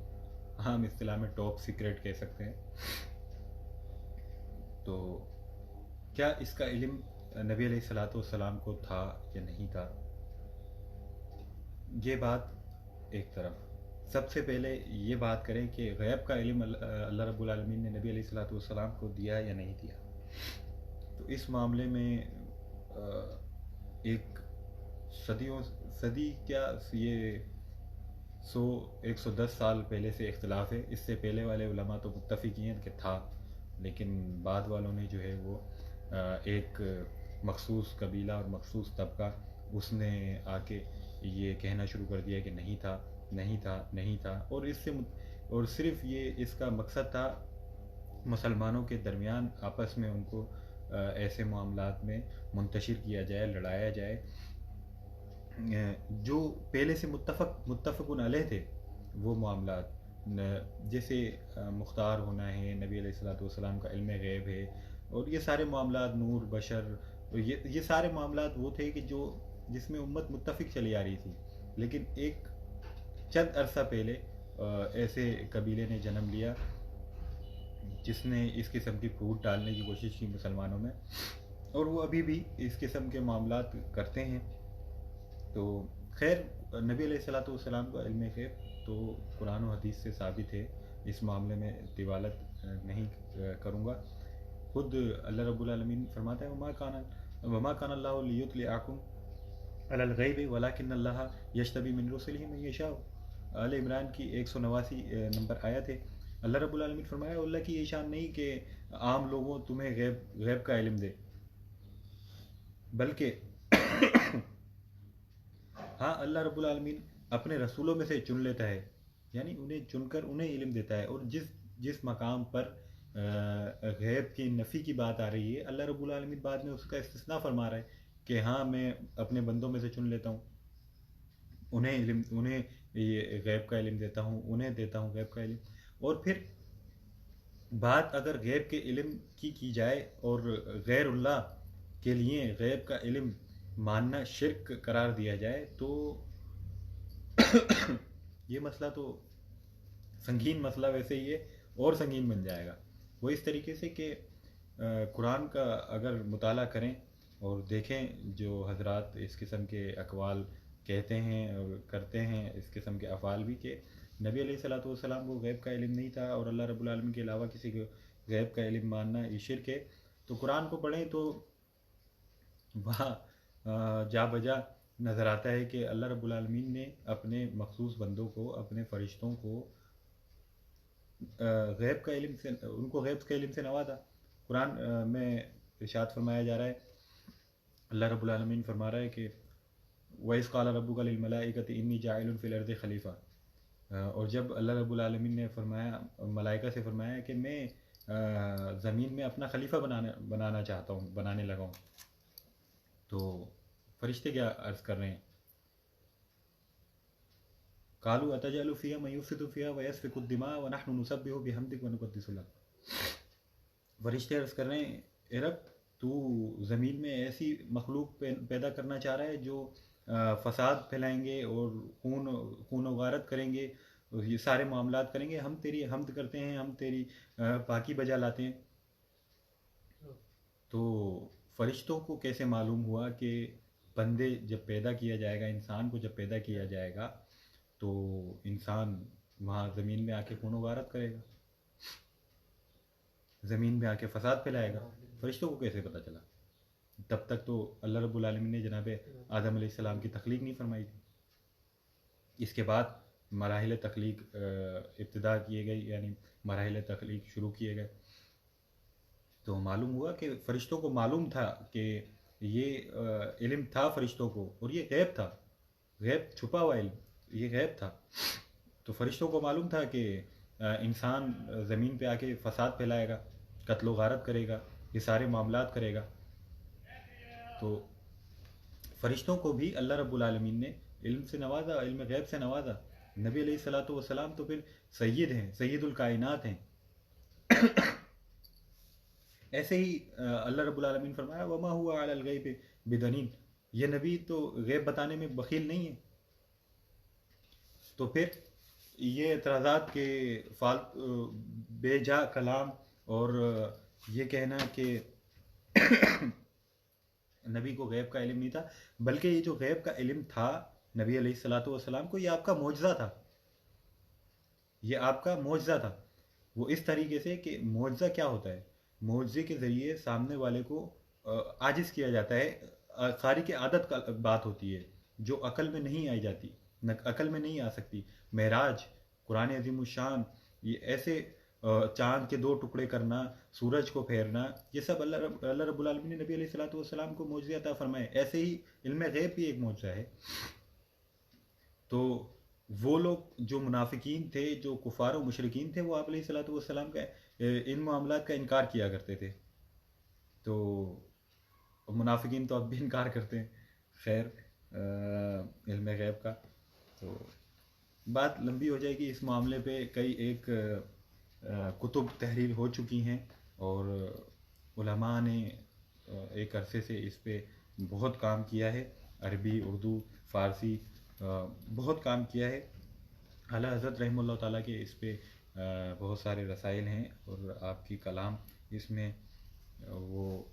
عام اصطلاح میں ٹاپ سیکرٹ کہہ سکتے ہیں. تو کیا اس کا علم نبی علیہ الصلوۃ والسلام کو تھا یا نہیں تھا؟ یہ بات ایک طرف. سب سے پہلے یہ بات کریں کہ غیب کا علم اللہ رب العالمین نے نبی علیہ الصلوۃ والسلام کو دیا یا نہیں دیا. تو اس معاملے میں ایک صدی کیا یہ 110 سال پہلے سے اختلاف ہے. اس سے پہلے والے علماء تو متفق ہیں کہ تھا، لیکن بعد والوں نے جو ہے وہ ایک مخصوص قبیلہ اور مخصوص طبقہ اس نے آ کے یہ کہنا شروع کر دیا کہ نہیں تھا نہیں تھا نہیں تھا. اور صرف یہ اس کا مقصد تھا مسلمانوں کے درمیان آپس میں ان کو ایسے معاملات میں منتشر کیا جائے، لڑایا جائے جو پہلے سے متفقن علیہ تھے وہ معاملات، جیسے مختار ہونا ہے، نبی علیہ الصلوۃ والسلام کا علم غیب ہے، اور یہ سارے معاملات، نور بشر، یہ سارے معاملات وہ تھے کہ جس میں امت متفق چلی آ رہی تھی. لیکن ایک چند عرصہ پہلے ایسے قبیلے نے جنم لیا جس نے اس قسم کی پھوٹ ڈالنے کی کوشش کی مسلمانوں میں، اور وہ ابھی بھی اس قسم کے معاملات کرتے ہیں. تو خیر، نبی علیہ الصلوۃ والسلام کا علم غیب تو قرآن و حدیث سے ثابت ہے، اس معاملے میں طوالت نہیں کروں گا. خود اللہ رب العالمین فرماتا ہے وما کان اللہ لیطلعکم علی الغیب ولکن اللہ یجتبی من رسلہ من یشاء. آل عمران کی 189 نمبر آیت ہے. اللہ رب العالمین فرمایا اللہ کی یہ شان نہیں کہ عام لوگوں تمہیں غیب کا علم دے، بلکہ ہاں اللہ رب العالمین اپنے رسولوں میں سے چن لیتا ہے، یعنی انہیں چن کر انہیں علم دیتا ہے. اور جس مقام پر غیب کی نفی کی بات آ رہی ہے، اللہ رب العالمین بعد میں اس کا استثناء فرما رہا ہے کہ ہاں میں اپنے بندوں میں سے چن لیتا ہوں، انہیں یہ غیب کا علم دیتا ہوں، انہیں دیتا ہوں غیب کا علم. اور پھر بات اگر غیب کے علم کی جائے اور غیر اللہ کے لیے غیب کا علم ماننا شرک قرار دیا جائے تو یہ مسئلہ تو سنگین مسئلہ ویسے ہی ہے اور سنگین بن جائے گا. وہ اس طریقے سے کہ قرآن کا اگر مطالعہ کریں اور دیکھیں جو حضرات اس قسم کے اقوال کہتے ہیں اور کرتے ہیں، اس قسم کے افعال بھی، کہ نبی علیہ الصلوۃ والسلام کو غیب کا علم نہیں تھا اور اللہ رب العالمین کے علاوہ کسی کو غیب کا علم ماننا یہ شرک ہے، تو قرآن کو پڑھیں تو وہاں جا بجا نظر آتا ہے کہ اللہ رب العالمین نے اپنے مخصوص بندوں کو، اپنے فرشتوں کو غیب کا علم سے، ان کو غیب کے علم سے نوازا. قرآن میں ارشاد فرمایا جا رہا ہے، اللہ رب العالمین فرما رہا ہے کہ وَإِذْ قَالَ رَبُّكَ لِلْمَلَائِكَةِ إِنِّي جَاعِلٌ فِي الْأَرْضِ خلیفہ. اور جب اللہ رب العالمین نے فرمایا، ملائکہ سے فرمایا کہ میں زمین میں اپنا خلیفہ بنانا چاہتا ہوں، بنانے لگا ہوں، تو فرشتے کیا عرض کر رہے ہیں؟ قالوا اتجعل فيها من يفسد فيها ويسفك الدماء ونحن نسبح بحمدك ونقدس لك. فرشتے عرض کر رہے ہیں اے رب، تو زمین میں ایسی مخلوق پیدا کرنا چاہ رہا ہے جو فساد پھیلائیں گے اور خون و غارت کریں گے، اور یہ سارے معاملات کریں گے. ہم تیری حمد کرتے ہیں، ہم تیری پاکی بجا لاتے ہیں. تو فرشتوں کو کیسے معلوم ہوا کہ بندے جب پیدا کیا جائے گا، انسان کو جب پیدا کیا جائے گا تو انسان وہاں زمین میں آ کے خون و غارت کرے گا، زمین میں آ کے فساد پھیلائے گا؟ فرشتوں کو کیسے پتہ چلا؟ تب تک تو اللہ رب العالمین نے جناب آدم علیہ السلام کی تخلیق نہیں فرمائی تھی. اس کے بعد مراحل تخلیق ابتدا کیے گئے، یعنی مراحل تخلیق شروع کیے گئے. تو معلوم ہوا کہ فرشتوں کو معلوم تھا کہ یہ علم تھا فرشتوں کو، اور یہ غیب تھا، غیب چھپا ہوا علم، یہ غیب تھا. تو فرشتوں کو معلوم تھا کہ انسان زمین پہ آ کے فساد پھیلائے گا، قتل و غارت کرے گا، یہ سارے معاملات کرے گا. تو فرشتوں کو بھی اللہ رب العالمین نے علم سے نوازا، علم غیب سے نوازا. نبی علیہ الصلوۃ والسلام تو پھر سید ہیں، سید الکائنات ہیں. ایسے ہی اللہ رب العالمین فرمایا وما ہوا علی الغیب بدنین، یہ نبی تو غیب بتانے میں بخیل نہیں ہے. تو پھر یہ اعتراضات کے بے جا کلام اور یہ کہنا کہ نبی کو غیب کا علم نہیں تھا، بلکہ یہ جو غیب کا علم تھا نبی علیہ الصلوۃ والسلام کو، یہ آپ کا معجزہ تھا، یہ آپ کا معجزہ تھا۔ وہ اس طریقے سے کہ معجزہ کیا ہوتا ہے، معجزے کے ذریعے سامنے والے کو عاجز کیا جاتا ہے، خارق عادت کا بات ہوتی ہے جو عقل میں نہیں آئی جاتی، عقل میں نہیں آ سکتی۔ معراج، قرآن عظیم الشان، یہ ایسے چاند کے دو ٹکڑے کرنا، سورج کو پھیرنا، یہ سب اللہ رب العالمین نے نبی علیہ الصلوۃ والسلام کو معجزے عطا فرمائے۔ ایسے ہی علم غیب بھی ایک معجزہ ہے۔ تو وہ لوگ جو منافقین تھے، جو کفار و مشرکین تھے، وہ آپ علیہ الصلوۃ والسلام کا ان معاملات کا انکار کیا کرتے تھے۔ تو منافقین تو اب بھی انکار کرتے ہیں، خیر علم غیب کا۔ تو بات لمبی ہو جائے گی، اس معاملے پہ کئی ایک کتب تحریر ہو چکی ہیں، اور علماء نے ایک عرصے سے اس پہ بہت کام کیا ہے، عربی، اردو، فارسی، بہت کام کیا ہے۔ اعلیٰ حضرت رحمہ اللہ تعالیٰ کے اس پہ بہت سارے رسائل ہیں، اور آپ کی کلام اس میں وہ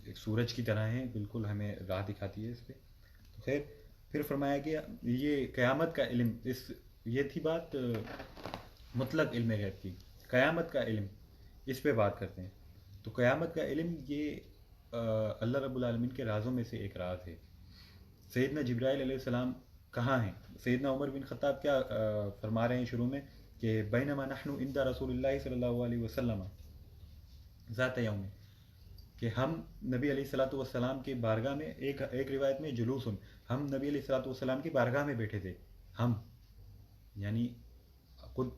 ایک سورج کی طرح ہیں، بالکل ہمیں راہ دکھاتی ہے اس پہ۔ تو خیر، پھر فرمایا گیا یہ قیامت کا علم، یہ تھی بات مطلق علم غیب کی۔ قیامت کا علم، اس پہ بات کرتے ہیں۔ تو قیامت کا علم یہ اللہ رب العالمین کے رازوں میں سے ایک راز ہے۔ سیدنا جبرائیل علیہ السلام کہاں ہیں؟ سیدنا عمر بن خطاب کیا فرما رہے ہیں شروع میں کہ بینما نحن عند رسول اللہ صلی اللہ علیہ وسلم ذات یوم، کہ ہم نبی علیہ الصلوۃ والسلام کی بارگاہ میں، ایک روایت میں جلوس، ہم نبی علیہ الصلوۃ والسلام کی بارگاہ میں بیٹھے تھے۔ ہم یعنی خود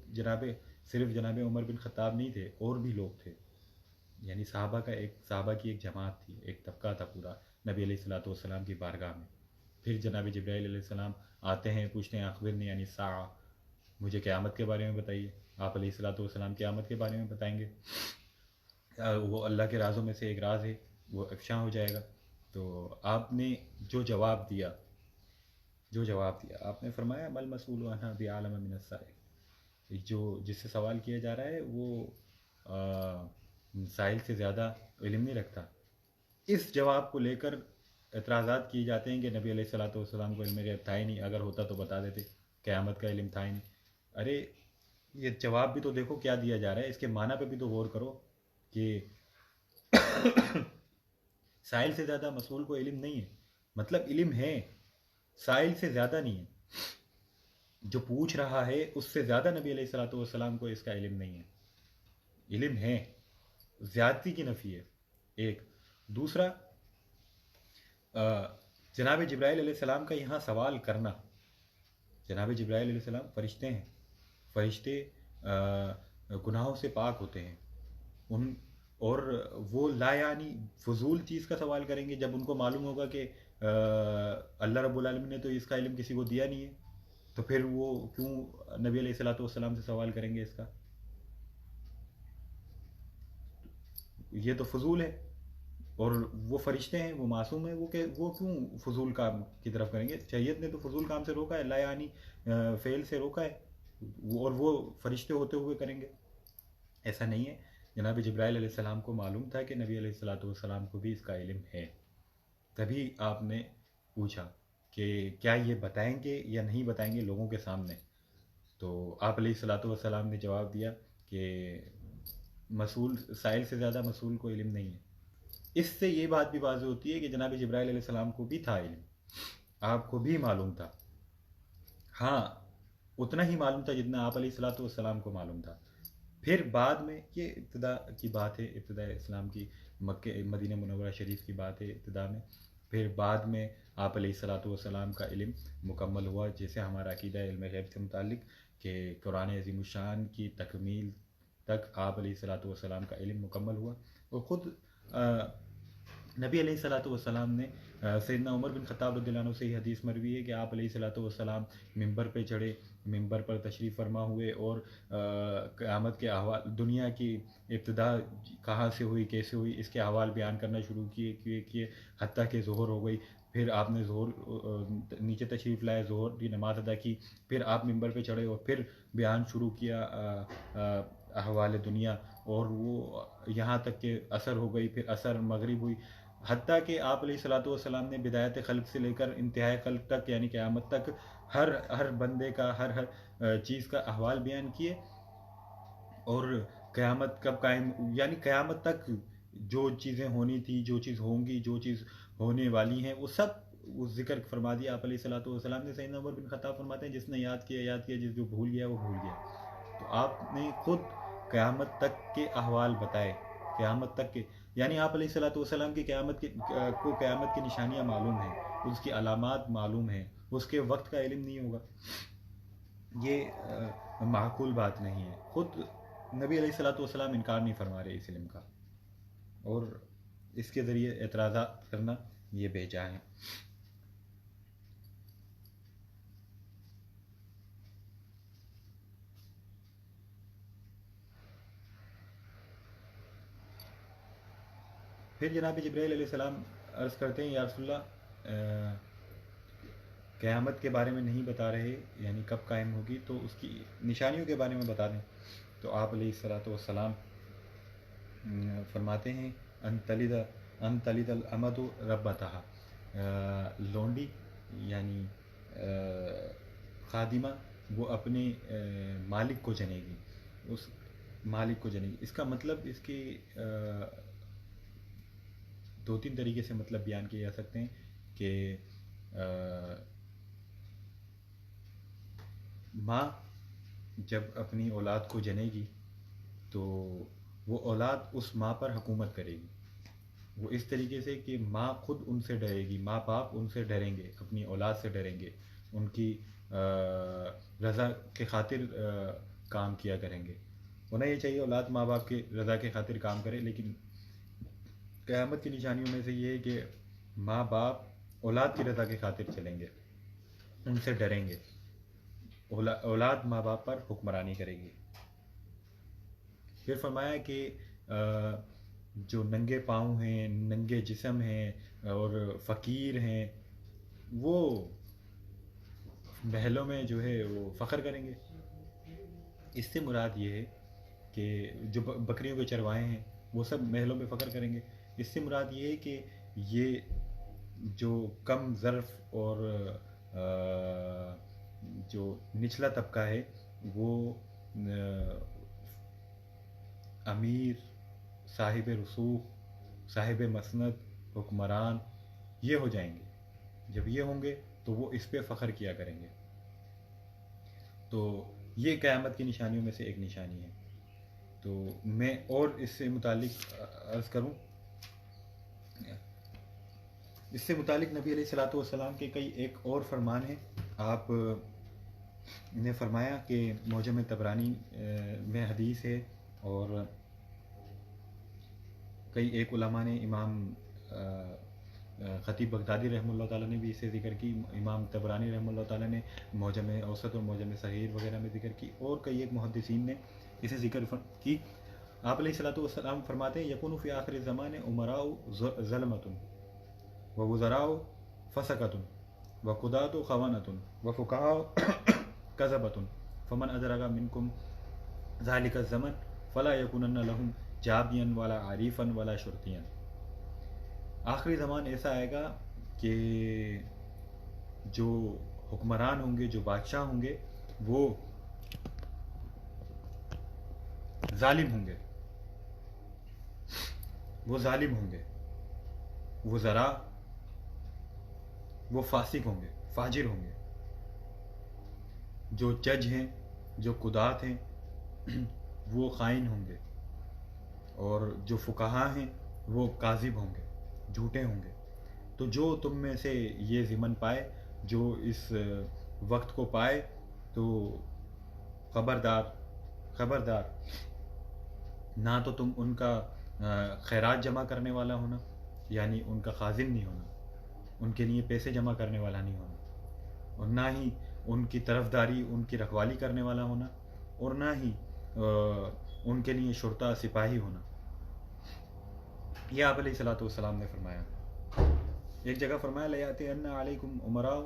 صرف جناب عمر بن خطاب نہیں تھے، اور بھی لوگ تھے، یعنی صحابہ کی ایک جماعت تھی، ایک طبقہ تھا پورا نبی علیہ الصلوۃ والسلام کی بارگاہ میں۔ پھر جناب جبرائیل علیہ السلام آتے ہیں، پوچھتے ہیں اخبرنی یعنی الساعہ، مجھے قیامت کے بارے میں بتائیے۔ آپ علیہ الصلوۃ والسلام قیامت کے بارے میں بتائیں گے، وہ اللہ کے رازوں میں سے ایک راز ہے، وہ افشاں ہو جائے گا۔ تو آپ نے جو جواب دیا آپ نے فرمایا مل مسئول عنہا بعالم من السائل، جس سے سوال کیا جا رہا ہے وہ سائل سے زیادہ علم نہیں رکھتا۔ اس جواب کو لے کر اعتراضات کیے جاتے ہیں کہ نبی علیہ الصلوۃ والسلام کو علم غیب تھا ہی نہیں، اگر ہوتا تو بتا دیتے، قیامت کا علم تھا ہی نہیں۔ ارے یہ جواب بھی تو دیکھو کیا دیا جا رہا ہے، اس کے معنی پہ بھی تو غور کرو کہ سائل سے زیادہ مسئول کو علم نہیں ہے، مطلب علم ہے، سائل سے زیادہ نہیں ہے، جو پوچھ رہا ہے اس سے زیادہ نبی علیہ الصلوۃ والسلام کو اس کا علم نہیں ہے۔ علم ہے، زیادتی کی نفی ہے ایک۔ دوسرا، جناب جبرائیل علیہ السلام کا یہاں سوال کرنا، جناب جبرائیل علیہ السلام فرشتے ہیں، فرشتے گناہوں سے پاک ہوتے ہیں، اور وہ لا یعنی فضول چیز کا سوال کریں گے جب ان کو معلوم ہوگا کہ اللہ رب العالمین نے تو اس کا علم کسی کو دیا نہیں ہے، تو پھر وہ کیوں نبی علیہ الصلوۃ والسلام سے سوال کریں گے اس کا؟ یہ تو فضول ہے، اور وہ فرشتے ہیں، وہ معصوم ہیں، وہ کیوں فضول کام کی طرف کریں گے؟ شریعت نے تو فضول کام سے روکا ہے، لا یعنی فعل سے روکا ہے، اور وہ فرشتے ہوتے ہوئے کریں گے؟ ایسا نہیں ہے۔ جناب جبرائیل علیہ السلام کو معلوم تھا کہ نبی علیہ الصلوۃ والسلام کو بھی اس کا علم ہے، تبھی آپ نے پوچھا کہ کیا یہ بتائیں گے یا نہیں بتائیں گے لوگوں کے سامنے؟ تو آپ علیہ الصلوۃ والسلام نے جواب دیا کہ سائل سے زیادہ مسئول کو علم نہیں ہے۔ اس سے یہ بات بھی واضح ہوتی ہے کہ جناب جبرائیل علیہ السلام کو بھی تھا علم، آپ کو بھی معلوم تھا، ہاں اتنا ہی معلوم تھا جتنا آپ علیہ الصلوۃ والسلام کو معلوم تھا۔ پھر بعد میں، یہ ابتدا کی بات ہے، ابتدا اسلام کی، مدینہ منورہ شریف کی بات ہے ابتدا میں، پھر بعد میں آپ علیہ الصلوۃ والسلام کا علم مکمل ہوا، جیسے ہمارا عقیدہ علم غیب سے متعلق کہ قرآن عظیم الشان کی تکمیل تک آپ علیہ الصلوۃ والسلام کا علم مکمل ہوا، اور خود نبی علیہ الصلوۃ والسلام نے سیدنا عمر بن خطاب رضی اللہ عنہ سے یہ حدیث مروی ہے کہ آپ علیہ الصلوۃ والسلام ممبر پہ چڑھے، ممبر پر تشریف فرما ہوئے، اور قیامت کے احوال، دنیا کی ابتدا کہاں سے ہوئی، کیسے ہوئی، اس کے احوال بیان کرنا شروع کیے حتیٰ کہ ظہر ہو گئی۔ پھر آپ نے ظہر نیچے تشریف لائے، ظہر کی نماز ادا کی، پھر آپ ممبر پہ چڑھے اور پھر بیان شروع کیا احوال دنیا، اور وہ یہاں تک کہ عصر ہو گئی، پھر عصر مغرب ہوئی، حتیٰ کہ آپ علیہ الصلوۃ والسلام نے بدایت خلق سے لے کر انتہائی خلق تک یعنی قیامت تک ہر بندے کا، ہر چیز کا احوال بیان کیے، اور قیامت کب قائم، یعنی قیامت تک جو چیزیں ہونی تھی، جو چیز ہوں گی، جو چیز ہونے والی ہیں، وہ سب وہ ذکر فرما دیا آپ علیہ الصلوۃ والسلام نے۔ سیدنا عمر بن خطاب فرماتے ہیں جس نے یاد کیا یاد کیا، جس جو بھول گیا وہ بھول گیا۔ تو آپ نے خود قیامت تک کے احوال بتائے، قیامت تک کے، یعنی آپ علیہ الصلوۃ والسلام کی قیامت کی نشانیاں معلوم ہیں، اس کی علامات معلوم ہیں، اس کے وقت کا علم نہیں ہوگا، یہ معقول بات نہیں ہے۔ خود نبی علیہ الصلوۃ والسلام انکار نہیں فرما رہے اس علم کا، اور اس کے ذریعے اعتراضات کرنا یہ بے جا ہے۔ پھر جناب جبرائیل علیہ السلام عرض کرتے ہیں یا رسول اللہ، قیامت کے بارے میں نہیں بتا رہے، یعنی کب قائم ہوگی، تو اس کی نشانیوں کے بارے میں بتا دیں۔ تو آپ علیہ الصلوۃ والسلام فرماتے ہیں ان تلد الامد ربتها، لونڈی یعنی خادمہ وہ اپنے مالک کو جنے گی، اس مالک کو جنے گی۔ اس کا مطلب، اس کی دو تین طریقے سے مطلب بیان کیے جا سکتے ہیں کہ ماں جب اپنی اولاد کو جنے گی تو وہ اولاد اس ماں پر حکومت کرے گی، وہ اس طریقے سے کہ ماں خود ان سے ڈرے گی، ماں باپ ان سے ڈریں گے، اپنی اولاد سے ڈریں گے، ان کی رضا کے خاطر کام کیا کریں گے۔ ہونا یہ چاہیے اولاد ماں باپ کی رضا کے خاطر کام کرے، لیکن قیامت کی نشانیوں میں سے یہ ہے کہ ماں باپ اولاد کی رضا کی خاطر چلیں گے، ان سے ڈریں گے، اولاد ماں باپ پر حکمرانی کرے گی۔ پھر فرمایا کہ جو ننگے پاؤں ہیں، ننگے جسم ہیں اور فقیر ہیں، وہ محلوں میں جو ہے وہ فخر کریں گے۔ اس سے مراد یہ ہے کہ جو بکریوں کے چروائے ہیں وہ سب محلوں میں فخر کریں گے۔ اس سے مراد یہ ہے کہ یہ جو کم ظرف اور جو نچلا طبقہ ہے وہ امیر، صاحب رسوخ، صاحب مسند، حکمران یہ ہو جائیں گے۔ جب یہ ہوں گے تو وہ اس پہ فخر کیا کریں گے۔ تو یہ قیامت کی نشانیوں میں سے ایک نشانی ہے۔ تو میں اور اس سے متعلق عرض کروں، اس سے متعلق نبی علیہ الصلوۃ والسلام کے کئی ایک اور فرمان ہیں۔ آپ نے فرمایا کہ معجم طبرانی میں حدیث ہے، اور کئی ایک علماء نے، امام خطیب بغدادی رحمہ اللہ تعالیٰ نے بھی اسے ذکر کی، امام طبرانی رحمہ اللہ تعالیٰ نے معجم اوسط اور معجم صغیر وغیرہ میں ذکر کی، اور کئی ایک محدثین نے اسے ذکر کی۔ آپ علیہ الصلوۃ والسلام فرماتے ہیں یکون فی آخر الزمان امراء ظلمۃ ووزراء فسقۃ وقضاۃ خوانۃ وفقہاء کذبۃ فمن ادرک منکم ذلک الزمن فلا یکونن لہم جابیا ولا عریفا ولا شرطیا۔ آخری زمان ایسا آئے گا کہ جو حکمران ہوں گے، جو بادشاہ ہوں گے، وہ ظالم ہوں گے، وہ ظالم ہوں گے، وزراء وہ فاسق ہوں گے، فاجر ہوں گے، جو جج ہیں، جو قضات ہیں وہ خائن ہوں گے، اور جو فقہاء ہیں وہ کاذب ہوں گے، جھوٹے ہوں گے۔ تو جو تم میں سے یہ ضمن پائے، جو اس وقت کو پائے، تو خبردار نہ تو تم ان کا خیرات جمع کرنے والا ہونا، یعنی ان کا خازن نہیں ہونا، ان کے لیے پیسے جمع کرنے والا نہیں ہونا، اور نہ ہی ان کی طرفداری، ان کی رکھوالی کرنے والا ہونا، اور نہ ہی ان کے لیے شرطا سپاہی ہونا. یہ آپ علیہ الصلوۃ والسلام نے فرمایا. ایک جگہ فرمایا لیاتین علیکم عمراء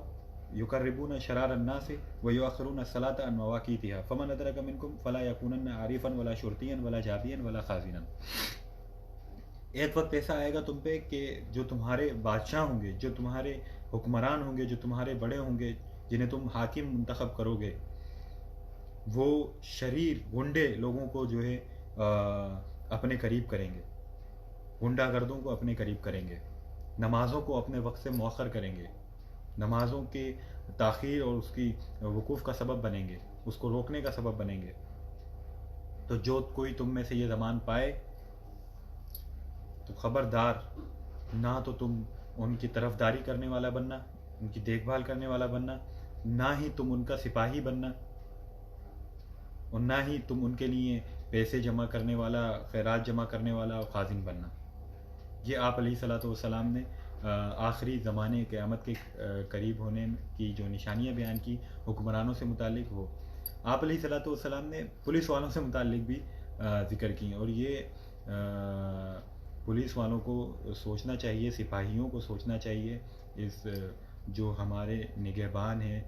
یقربون شرار الناس ویؤخرون الصلاۃ عن مواقیتها فمن ادرک منکم فلا یکونن عارفا ولا شرطیا ولا جابیا ولا خازنا. ایک وقت ایسا آئے گا تم پہ کہ جو تمہارے بادشاہ ہوں گے، جو تمہارے حکمران ہوں گے، جو تمہارے بڑے ہوں گے، جنہیں تم حاکم منتخب کرو گے، وہ شریر گنڈے لوگوں کو جو ہے اپنے قریب کریں گے، غنڈہ گردوں کو اپنے قریب کریں گے، نمازوں کو اپنے وقت سے مؤخر کریں گے، نمازوں کے تاخیر اور اس کی وقوف کا سبب بنیں گے، اس کو روکنے کا سبب بنیں گے. تو جو کوئی تم میں سے یہ زمان پائے تو خبردار، نہ تو تم ان کی طرفداری کرنے والا بننا، ان کی دیکھ بھال کرنے والا بننا، نہ ہی تم ان کا سپاہی بننا، اور نہ ہی تم ان کے لیے پیسے جمع کرنے والا، خیرات جمع کرنے والا اور خازن بننا. یہ آپ علیہ الصلوۃ والسلام نے آخری زمانے قیامت کے قریب ہونے کی جو نشانیاں بیان کی حکمرانوں سے متعلق، وہ آپ علیہ الصلوۃ والسلام نے پولیس والوں سے متعلق بھی ذکر کی. اور یہ پولیس والوں کو سوچنا چاہیے، سپاہیوں کو سوچنا چاہیے، اس جو ہمارے نگہبان ہیں،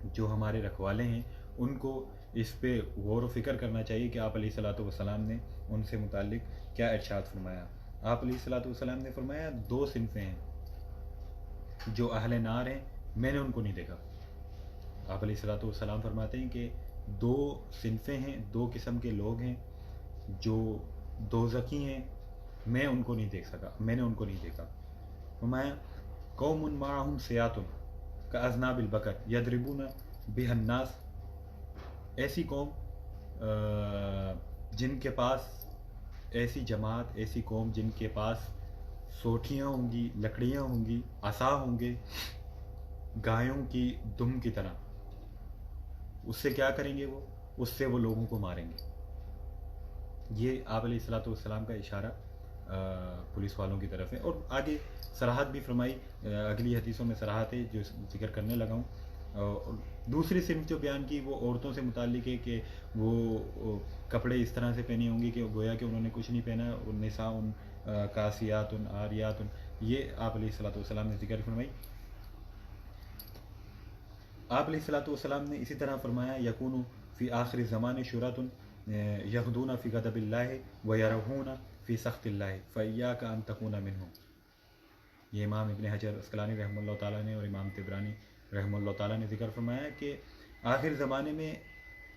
جو ہمارے رکھوالے ہیں، ان کو اس پہ غور و فکر کرنا چاہیے کہ آپ علیہ الصلوۃ والسلام نے ان سے متعلق کیا ارشاد فرمایا. آپ علیہ الصلوۃ والسلام نے فرمایا 2 صنفیں ہیں جو اہل نار ہیں، میں نے ان کو نہیں دیکھا. آپ علیہ الصلوۃ والسلام فرماتے ہیں کہ 2 صنفیں ہیں، 2 قسم کے لوگ ہیں جو دوزخی ہیں، میں ان کو نہیں دیکھ سکا، میں نے ان کو نہیں دیکھا. فرمایا قوم معہم سیات کاذناب البقر یضربون بها الناس. ایسی قوم جن کے پاس، ایسی جماعت، ایسی قوم جن کے پاس سوٹیاں ہوں گی، لکڑیاں ہوں گی، عصا ہوں گے گایوں کی دم کی طرح. اس سے کیا کریں گے؟ وہ اس سے وہ لوگوں کو ماریں گے. یہ آپ علیہ الصلوۃ والسلام کا اشارہ پولیس والوں کی طرف ہے. اور آگے صراحت بھی فرمائی، اگلی حدیثوں میں صراحت ہے جو ذکر کرنے لگا ہوں. دوسری صنف جو بیان کی وہ عورتوں سے متعلق ہے کہ وہ کپڑے اس طرح سے پہنے ہوں گی کہ گویا کہ انہوں نے کچھ نہیں پہنا. النساء کاسیات عاریات، یہ آپ علیہ الصلوۃ والسلام نے ذکر فرمائی. آپ علیہ الصلوۃ والسلام نے اسی طرح فرمایا یکون فی آخر زمان شرات یغدون فی غضب اللہ ویرہون فی سخط اللہ فایاک ان تکون منہم. یہ امام ابن حجر اسقلانی رحمہ اللہ تعالیٰ نے اور امام طبرانی رحمہ اللہ تعالیٰ نے ذکر فرمایا کہ آخر زمانے میں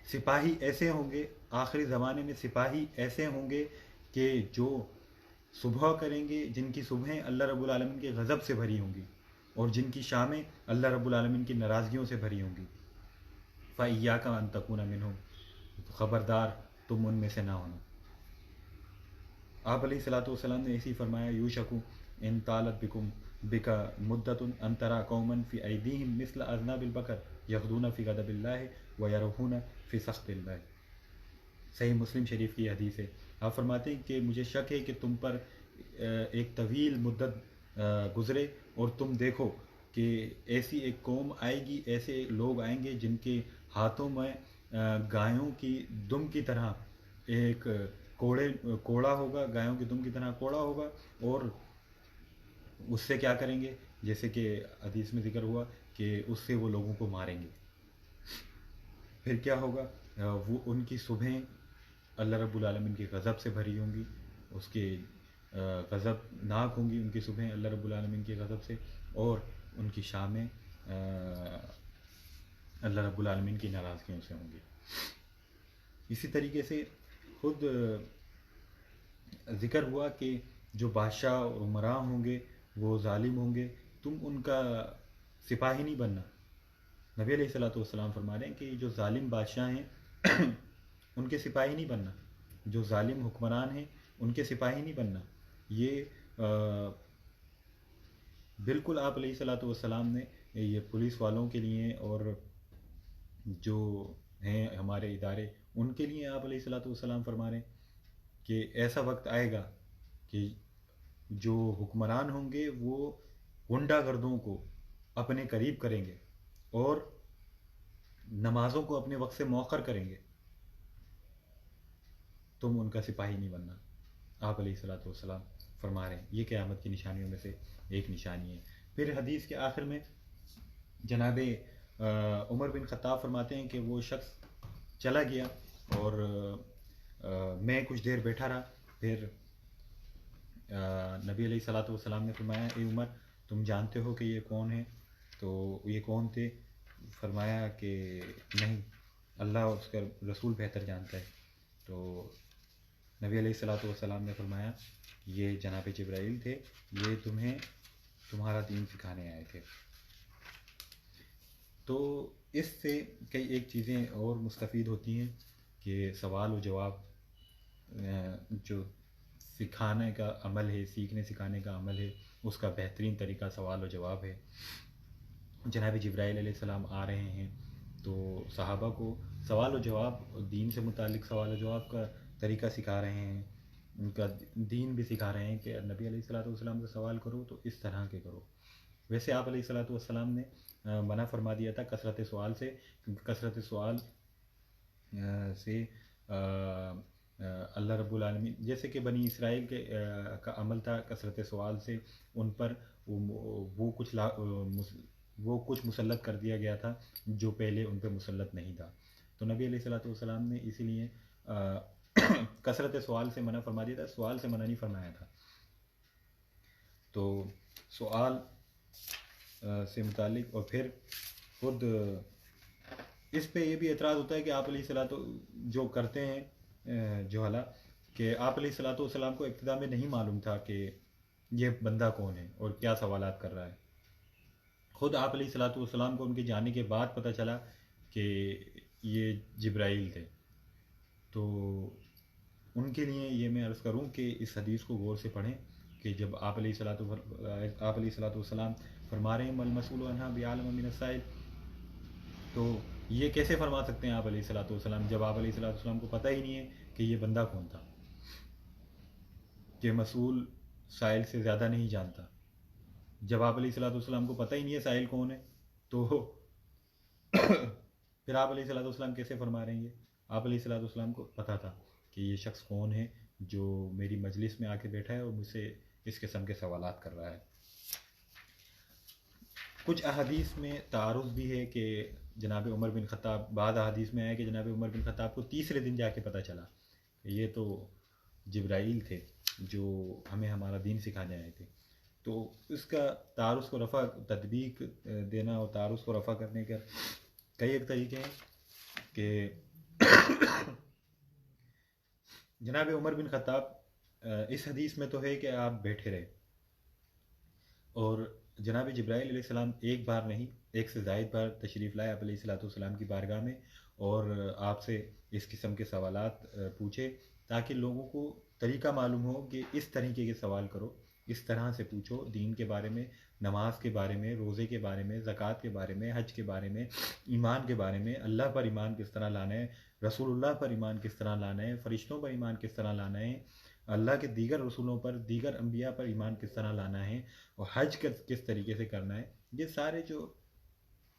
سپاہی ایسے ہوں گے، آخری زمانے میں سپاہی ایسے ہوں گے کہ جو صبح کریں گے، جن کی صبحیں اللہ رب العالمین کے غضب سے بھری ہوں گی، اور جن کی شامیں اللہ رب العالمین کی ناراضگیوں سے بھری ہوں گی. فَإِيَّاكَ أَن تَكُونَ مِنْهُمْ، خبردار تم ان میں سے نہ ہونا. آپ علیہ الصلوۃ والسلام نے ایسی فرمایا یوشکو ان طالت بک مدت ان ترى قوما فی ایدیہم مثل اذناب البقر یغدون فی غضب اللہ ویرہون فی سخط اللہ. صحیح مسلم شریف کی حدیث ہے. آپ فرماتے ہیں کہ مجھے شک ہے کہ تم پر ایک طویل مدت گزرے اور تم دیکھو کہ ایسی ایک قوم آئے گی، ایسے لوگ آئیں گے جن کے ہاتھوں میں گایوں کی دم کی طرح ایک کوڑا ہوگا، گایوں کی دم کی طرح کوڑا ہوگا، اور اس سے کیا کریں گے؟ جیسے کہ حدیث میں ذکر ہوا کہ اس سے وہ لوگوں کو ماریں گے. پھر کیا ہوگا؟ وہ ان کی صبحیں اللہ رب العالمین کے غضب سے بھری ہوں گی، اس کے غضب ناک ہوں گی ان کی صبحیں اللہ رب العالمین کے غضب سے، اور ان کی شامیں اللہ رب العالمین کی ناراضگیوں سے ہوں گی. اسی طریقے سے خود ذکر ہوا کہ جو بادشاہ اور عمراء ہوں گے وہ ظالم ہوں گے، تم ان کا سپاہی نہیں بننا. نبی علیہ الصلوۃ والسلام فرما رہے ہیں کہ جو ظالم بادشاہ ہیں ان کے سپاہی نہیں بننا، جو ظالم حکمران ہیں ان کے سپاہی نہیں بننا. یہ بالکل آپ علیہ الصلوۃ والسلام نے یہ پولیس والوں کے لیے اور جو ہیں ہمارے ادارے ان کے لیے آپ علیہ الصلوۃ والسلام فرما رہے ہیں کہ ایسا وقت آئے گا کہ جو حکمران ہوں گے وہ غنڈہ گردوں کو اپنے قریب کریں گے اور نمازوں کو اپنے وقت سے مؤخر کریں گے، تم ان کا سپاہی نہیں بننا۔ آپ علیہ الصلوۃ والسلام فرما رہے ہیں یہ قیامت کی نشانیوں میں سے ایک نشانی ہے۔ پھر حدیث کے آخر میں جناب عمر بن خطاب فرماتے ہیں کہ وہ شخص چلا گیا اور میں کچھ دیر بیٹھا رہا، پھر نبی علیہ الصلوۃ والسلام نے فرمایا اے عمر تم جانتے ہو کہ یہ کون ہے؟ تو یہ کون تھے؟ فرمایا کہ نہیں، اللہ اور اس کا رسول بہتر جانتا ہے۔ تو نبی علیہ الصلوۃ والسلام نے فرمایا یہ جناب جبرائیل تھے، یہ تمہیں تمہارا دین سکھانے آئے تھے۔ تو اس سے کئی ایک چیزیں اور مستفید ہوتی ہیں کہ سوال و جواب جو سکھانے کا عمل ہے، سیکھنے سکھانے کا عمل ہے، اس کا بہترین طریقہ سوال و جواب ہے۔ جناب جبرائیل علیہ السلام آ رہے ہیں تو صحابہ کو سوال و جواب، دین سے متعلق سوال و جواب کا طریقہ سکھا رہے ہیں، ان کا دین بھی سکھا رہے ہیں کہ نبی علیہ الصلوۃ والسلام سے سوال کرو تو اس طرح کے کرو۔ ویسے آپ علیہ الصلوۃ والسلام نے منع فرما دیا تھا کثرت سوال سے، کیونکہ کثرت سوال سے اللہ رب العالمین، جیسے کہ بنی اسرائیل کے کا عمل تھا کثرت سوال سے، ان پر وہ کچھ مسلط کر دیا گیا تھا جو پہلے ان پہ مسلط نہیں تھا۔ تو نبی علیہ الصلوۃ والسلام نے اسی لیے کثرت سوال سے منع فرما دیا تھا، سوال سے منع نہیں فرمایا تھا۔ تو سوال سے متعلق، اور پھر خود اس پہ یہ بھی اعتراض ہوتا ہے کہ آپ علیہ الصلوۃ جو کرتے ہیں جوہلا، کہ آپ علیہ الصلوۃ والسلام کو ابتدا میں نہیں معلوم تھا کہ یہ بندہ کون ہے اور کیا سوالات کر رہا ہے۔ خود آپ علیہ الصلوۃ والسلام کو ان کے جانے کے بعد پتہ چلا کہ یہ جبرائیل تھے۔ تو ان کے لیے یہ میں عرض کروں کہ اس حدیث کو غور سے پڑھیں کہ جب آپ علیہ الصلوۃ والسلام فرما رہے ہیں مل مسئول عنہا بعالم من السائل، تو یہ کیسے فرما سکتے ہیں آپ علیہ الصلوۃ والسلام جب آپ علیہ الصلوۃ والسلام کو پتہ ہی نہیں ہے کہ یہ بندہ کون تھا، کہ مسئول سائل سے زیادہ نہیں جانتا۔ جب آپ علیہ الصلوۃ والسلام کو پتہ ہی نہیں ہے سائل کون ہے، تو پھر آپ علیہ الصلوۃ والسلام کیسے فرما رہے ہیں؟ آپ علیہ الصلوۃ والسلام کو پتہ تھا کہ یہ شخص کون ہے جو میری مجلس میں آ کے بیٹھا ہے اور مجھ سے اس قسم کے سوالات کر رہا ہے۔ کچھ احادیث میں تعارض بھی ہے کہ جناب عمر بن خطاب، بعض احادیث میں آیا کہ جناب عمر بن خطاب کو تیسرے دن جا کے پتہ چلا کہ یہ تو جبرائیل تھے جو ہمیں ہمارا دین سکھانے آئے تھے۔ تو اس کا تعارض کو رفع، تطبیق دینا اور تعارض کو رفع کرنے کا کئی ایک طریقے ہیں کہ جناب عمر بن خطاب اس حدیث میں تو ہے کہ آپ بیٹھے رہے، اور جناب جبرائیل علیہ السلام ایک بار نہیں، ایک سے زائد بار تشریف لائے آپ علیہ الصلوۃ والسلام کی بارگاہ میں اور آپ سے اس قسم کے سوالات پوچھے، تاکہ لوگوں کو طریقہ معلوم ہو کہ اس طریقے کے سوال کرو، اس طرح سے پوچھو، دین کے بارے میں، نماز کے بارے میں، روزے کے بارے میں، زکوٰۃ کے بارے میں، حج کے بارے میں، ایمان کے بارے میں، اللہ پر ایمان کس طرح لانا ہے، رسول اللہ پر ایمان کس طرح لانا ہے، فرشتوں پر ایمان کس طرح لانا ہے، اللہ کے دیگر رسولوں پر، دیگر انبیاء پر ایمان کس طرح لانا ہے، اور حج کس طریقے سے کرنا ہے۔ یہ سارے جو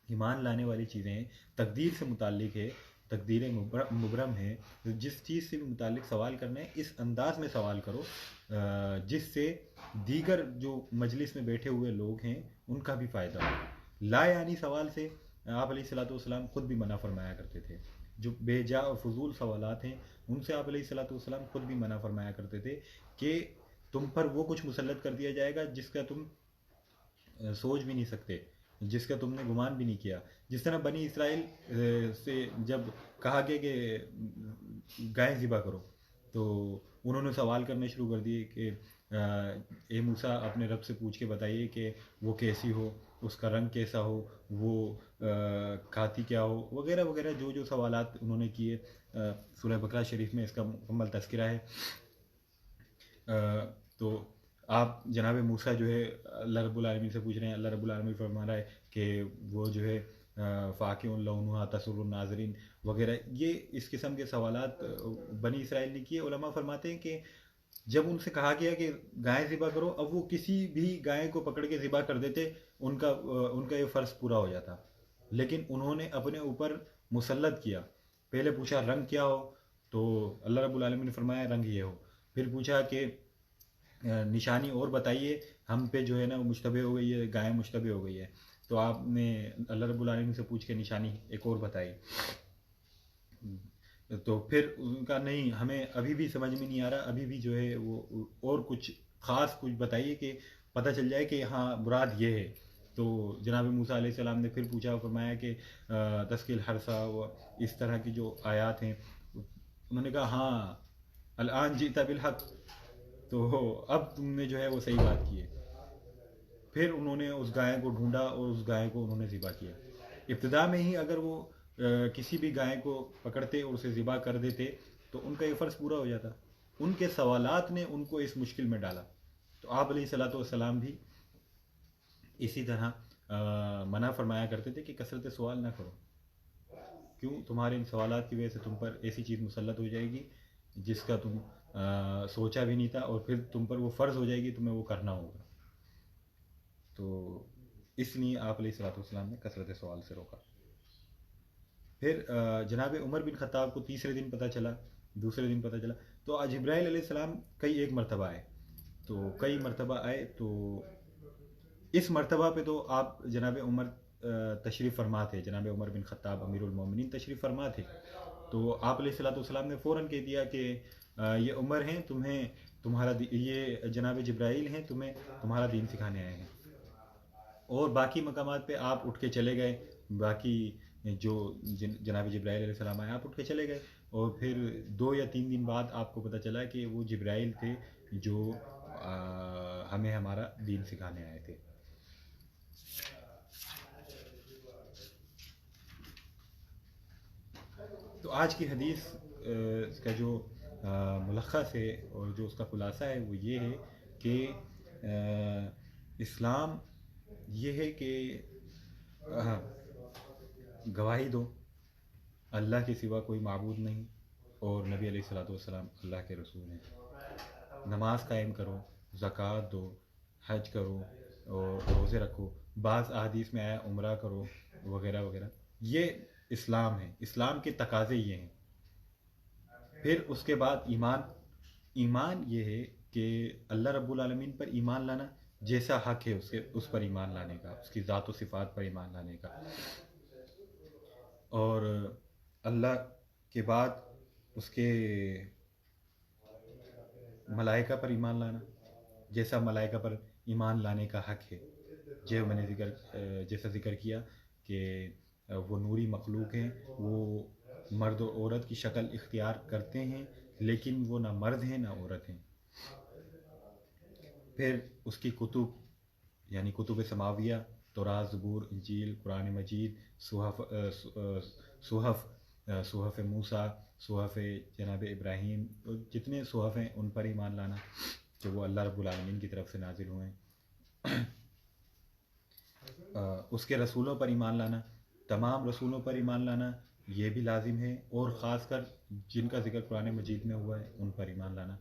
ایمان لانے والی چیزیں ہیں، تقدیر سے متعلق ہے، تقدیر مبرم ہے، جس چیز سے بھی متعلق سوال کرنا ہے اس انداز میں سوال کرو جس سے دیگر جو مجلس میں بیٹھے ہوئے لوگ ہیں ان کا بھی فائدہ ہو۔ لا یعنی سوال سے آپ علیہ الصلوۃ والسلام خود بھی منع فرمایا کرتے تھے، جو بے جا اور فضول سوالات ہیں ان سے آپ علیہ الصلوۃ والسلام خود بھی منع فرمایا کرتے تھے کہ تم پر وہ کچھ مسلط کر دیا جائے گا جس کا تم سوچ بھی نہیں سکتے، جس کا تم نے گمان بھی نہیں کیا۔ جس طرح بنی اسرائیل سے جب کہا گیا کہ گائے ذبح کرو تو انہوں نے سوال کرنے شروع کر دیے کہ اے موسیٰ اپنے رب سے پوچھ کے بتائیے کہ وہ کیسی ہو، اس کا رنگ کیسا ہو، وہ کھاتی کیا ہو، وغیرہ وغیرہ، جو سوالات انہوں نے کیے۔ سورہ بقرہ شریف میں اس کا مکمل تذکرہ ہے۔ تو آپ جناب موسیٰ جو ہے اللہ رب العالمین سے پوچھ رہے ہیں، اللہ رب العالمین فرما رہا ہے کہ وہ جو ہے فاقع لونھا تسر الناظرین وغیرہ، یہ اس قسم کے سوالات بنی اسرائیل نے کیے۔ علماء فرماتے ہیں کہ جب ان سے کہا گیا کہ گائے ذبح کرو، اب وہ کسی بھی گائے کو پکڑ کے ذبح کر دیتے، ان کا یہ فرض پورا ہو جاتا. لیکن انہوں نے اپنے اوپر مسلط کیا. پہلے پوچھا رنگ کیا ہو، تو اللہ رب العالمین نے فرمایا رنگ یہ ہو. پھر پوچھا کہ نشانی اور بتائیے، ہم پہ جو ہے نا وہ مشتبہ ہو گئی ہے، گائے مشتبہ ہو گئی ہے. تو آپ نے اللہ رب العالمین سے پوچھ کے نشانی ایک اور بتائی. تو پھر ان کا نہیں، ہمیں ابھی بھی سمجھ میں نہیں آ رہا، ابھی بھی جو ہے وہ اور کچھ خاص کچھ بتائیے کہ پتہ چل جائے کہ ہاں مراد یہ ہے. تو جناب موسیٰ علیہ السلام نے پھر پوچھا، فرمایا کہ تسقیل حرثہ و اس طرح کی جو آیات ہیں. انہوں نے کہا ہاں الان جئت بالحق، تو اب تم نے جو ہے وہ صحیح بات کی ہے. پھر انہوں نے اس گائے کو ڈھونڈا اور اس گائے کو انہوں نے ذبح کیا. ابتدا میں ہی اگر وہ کسی بھی گائے کو پکڑتے اور اسے ذبح کر دیتے تو ان کا یہ فرض پورا ہو جاتا. ان کے سوالات نے ان کو اس مشکل میں ڈالا. تو آپ علیہ الصلوۃ والسلام بھی اسی طرح منع فرمایا کرتے تھے کہ کثرت سوال نہ کرو. کیوں؟ تمہارے ان سوالات کی وجہ سے تم پر ایسی چیز مسلط ہو جائے گی جس کا تم سوچا بھی نہیں تھا، اور پھر تم پر وہ فرض ہو جائے گی، تمہیں وہ کرنا ہوگا. تو اس لیے آپ علیہ الصلوۃ والسلام نے کثرت سوال سے روکا. پھر جناب عمر بن خطاب کو تیسرے دن پتہ چلا، دوسرے دن پتہ چلا. تو جبرائیل علیہ السلام ایک مرتبہ آئے، تو کئی مرتبہ آئے. تو اس مرتبہ پہ تو آپ جناب عمر تشریف فرما تھے، جناب عمر بن خطاب امیر المومنین تشریف فرما تھے. تو آپ علیہ الصلوۃ والسلام نے فوراً کہہ دیا کہ یہ عمر ہیں، تمہارا یہ جناب جبرائیل ہیں، تمہیں تمہارا دین سکھانے آئے ہیں. اور باقی مقامات پہ آپ اٹھ کے چلے گئے، باقی جو جناب جبرائیل علیہ السلام آئے آپ اٹھ کے چلے گئے. اور پھر 2 یا 3 دن بعد آپ کو پتہ چلا کہ وہ جبرائیل تھے جو ہمیں ہمارا دین سکھانے آئے تھے. تو آج کی حدیث کا جو ملخص ہے اور جو اس کا خلاصہ ہے وہ یہ ہے کہ اسلام یہ ہے کہ گواہی دو اللہ کے سوا کوئی معبود نہیں، اور نبی علیہ الصلوۃ والسلام اللہ کے رسول ہیں. نماز قائم کرو، زکوٰۃ دو، حج کرو اور روزے رکھو. بعض احادیث میں آیا عمرہ کرو وغیرہ وغیرہ. یہ اسلام ہے، اسلام کے تقاضے یہ ہیں. پھر اس کے بعد ایمان یہ ہے کہ اللہ رب العالمین پر ایمان لانا جیسا حق ہے اس پر ایمان لانے کا، اس کی ذات و صفات پر ایمان لانے کا. اور اللہ کے بعد اس کے ملائکہ پر ایمان لانا جیسا ملائکہ پر ایمان لانے کا حق ہے. جو میں نے جیسا ذکر کیا کہ وہ نوری مخلوق ہیں، وہ مرد و عورت کی شکل اختیار کرتے ہیں لیکن وہ نہ مرد ہیں نہ عورت ہیں. پھر اس کی کتب یعنی کتب سماویہ، تورات، زبور، انجیل، قرآن مجید، صحف موسیٰ، صحف جناب ابراہیم، جتنے صحف ہیں ان پر ایمان لانا کہ وہ اللہ رب العالمین کی طرف سے نازل ہوئے ہیں. اس کے رسولوں پر ایمان لانا، تمام رسولوں پر ایمان لانا یہ بھی لازم ہے، اور خاص کر جن کا ذکر قرآن مجید میں ہوا ہے ان پر ایمان لانا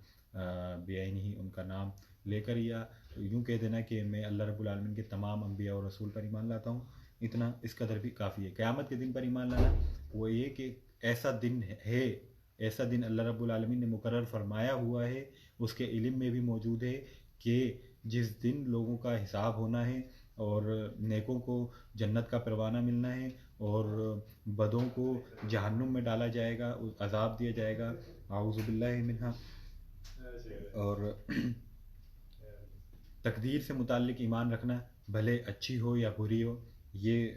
بعینہ ہی، ان کا نام لے کر، یا یوں کہہ دینا کہ میں اللہ رب العالمین کے تمام انبیاء اور رسول پر ایمان لاتا ہوں. اتنا اس قدر بھی کافی ہے. قیامت کے دن پر ایمان لانا وہ یہ کہ ایسا دن ہے، ایسا دن اللہ رب العالمین نے مقرر فرمایا ہوا ہے، اس کے علم میں بھی موجود ہے کہ جس دن لوگوں کا حساب ہونا ہے اور نیکوں کو جنت کا پروانہ ملنا ہے اور بدوں کو جہنم میں ڈالا جائے گا، عذاب دیا جائے گا، اعوذ باللہ منہا. اور تقدیر سے متعلق ایمان رکھنا، بھلے اچھی ہو یا بری ہو، یہ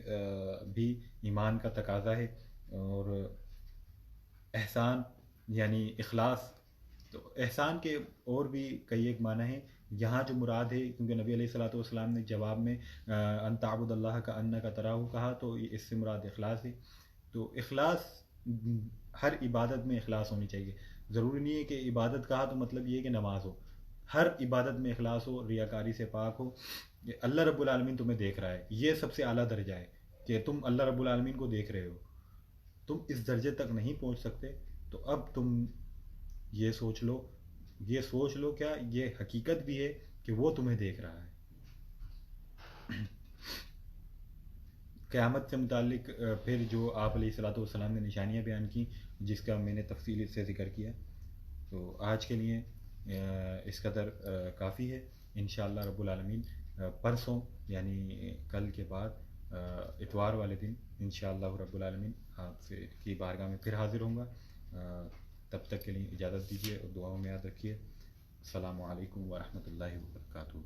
بھی ایمان کا تقاضا ہے. اور احسان یعنی اخلاص، تو احسان کے اور بھی کئی ایک معنی ہیں. یہاں جو مراد ہے، کیونکہ نبی علیہ الصلوۃ والسلام نے جواب میں ان تعبد اللہ کا انک تراہ کہا، تو اس سے مراد اخلاص ہے. تو اخلاص، ہر عبادت میں اخلاص ہونی چاہیے. ضروری نہیں ہے کہ عبادت کہا تو مطلب یہ ہے کہ نماز ہو. ہر عبادت میں اخلاص ہو، ریاکاری سے پاک ہو. اللہ رب العالمین تمہیں دیکھ رہا ہے، یہ سب سے اعلیٰ درجہ ہے کہ تم اللہ رب العالمین کو دیکھ رہے ہو. تم اس درجے تک نہیں پہنچ سکتے تو اب تم یہ سوچ لو یہ سوچ لو کیا یہ حقیقت بھی ہے کہ وہ تمہیں دیکھ رہا ہے. قیامت سے متعلق پھر جو آپ علیہ الصلوۃ والسلام نے نشانیاں بیان کی جس کا میں نے تفصیل سے ذکر کیا. تو آج کے لیے اس قدر کافی ہے. انشاءاللہ رب العالمین پرسوں یعنی کل کے بعد اتوار والے دن انشاءاللہ رب العالمین آپ سے کی بارگاہ میں پھر حاضر ہوں گا. تب تک کے لیے اجازت دیجیے اور دعاؤں میں یاد رکھیے. السلام علیکم ورحمۃ اللہ وبرکاتہ.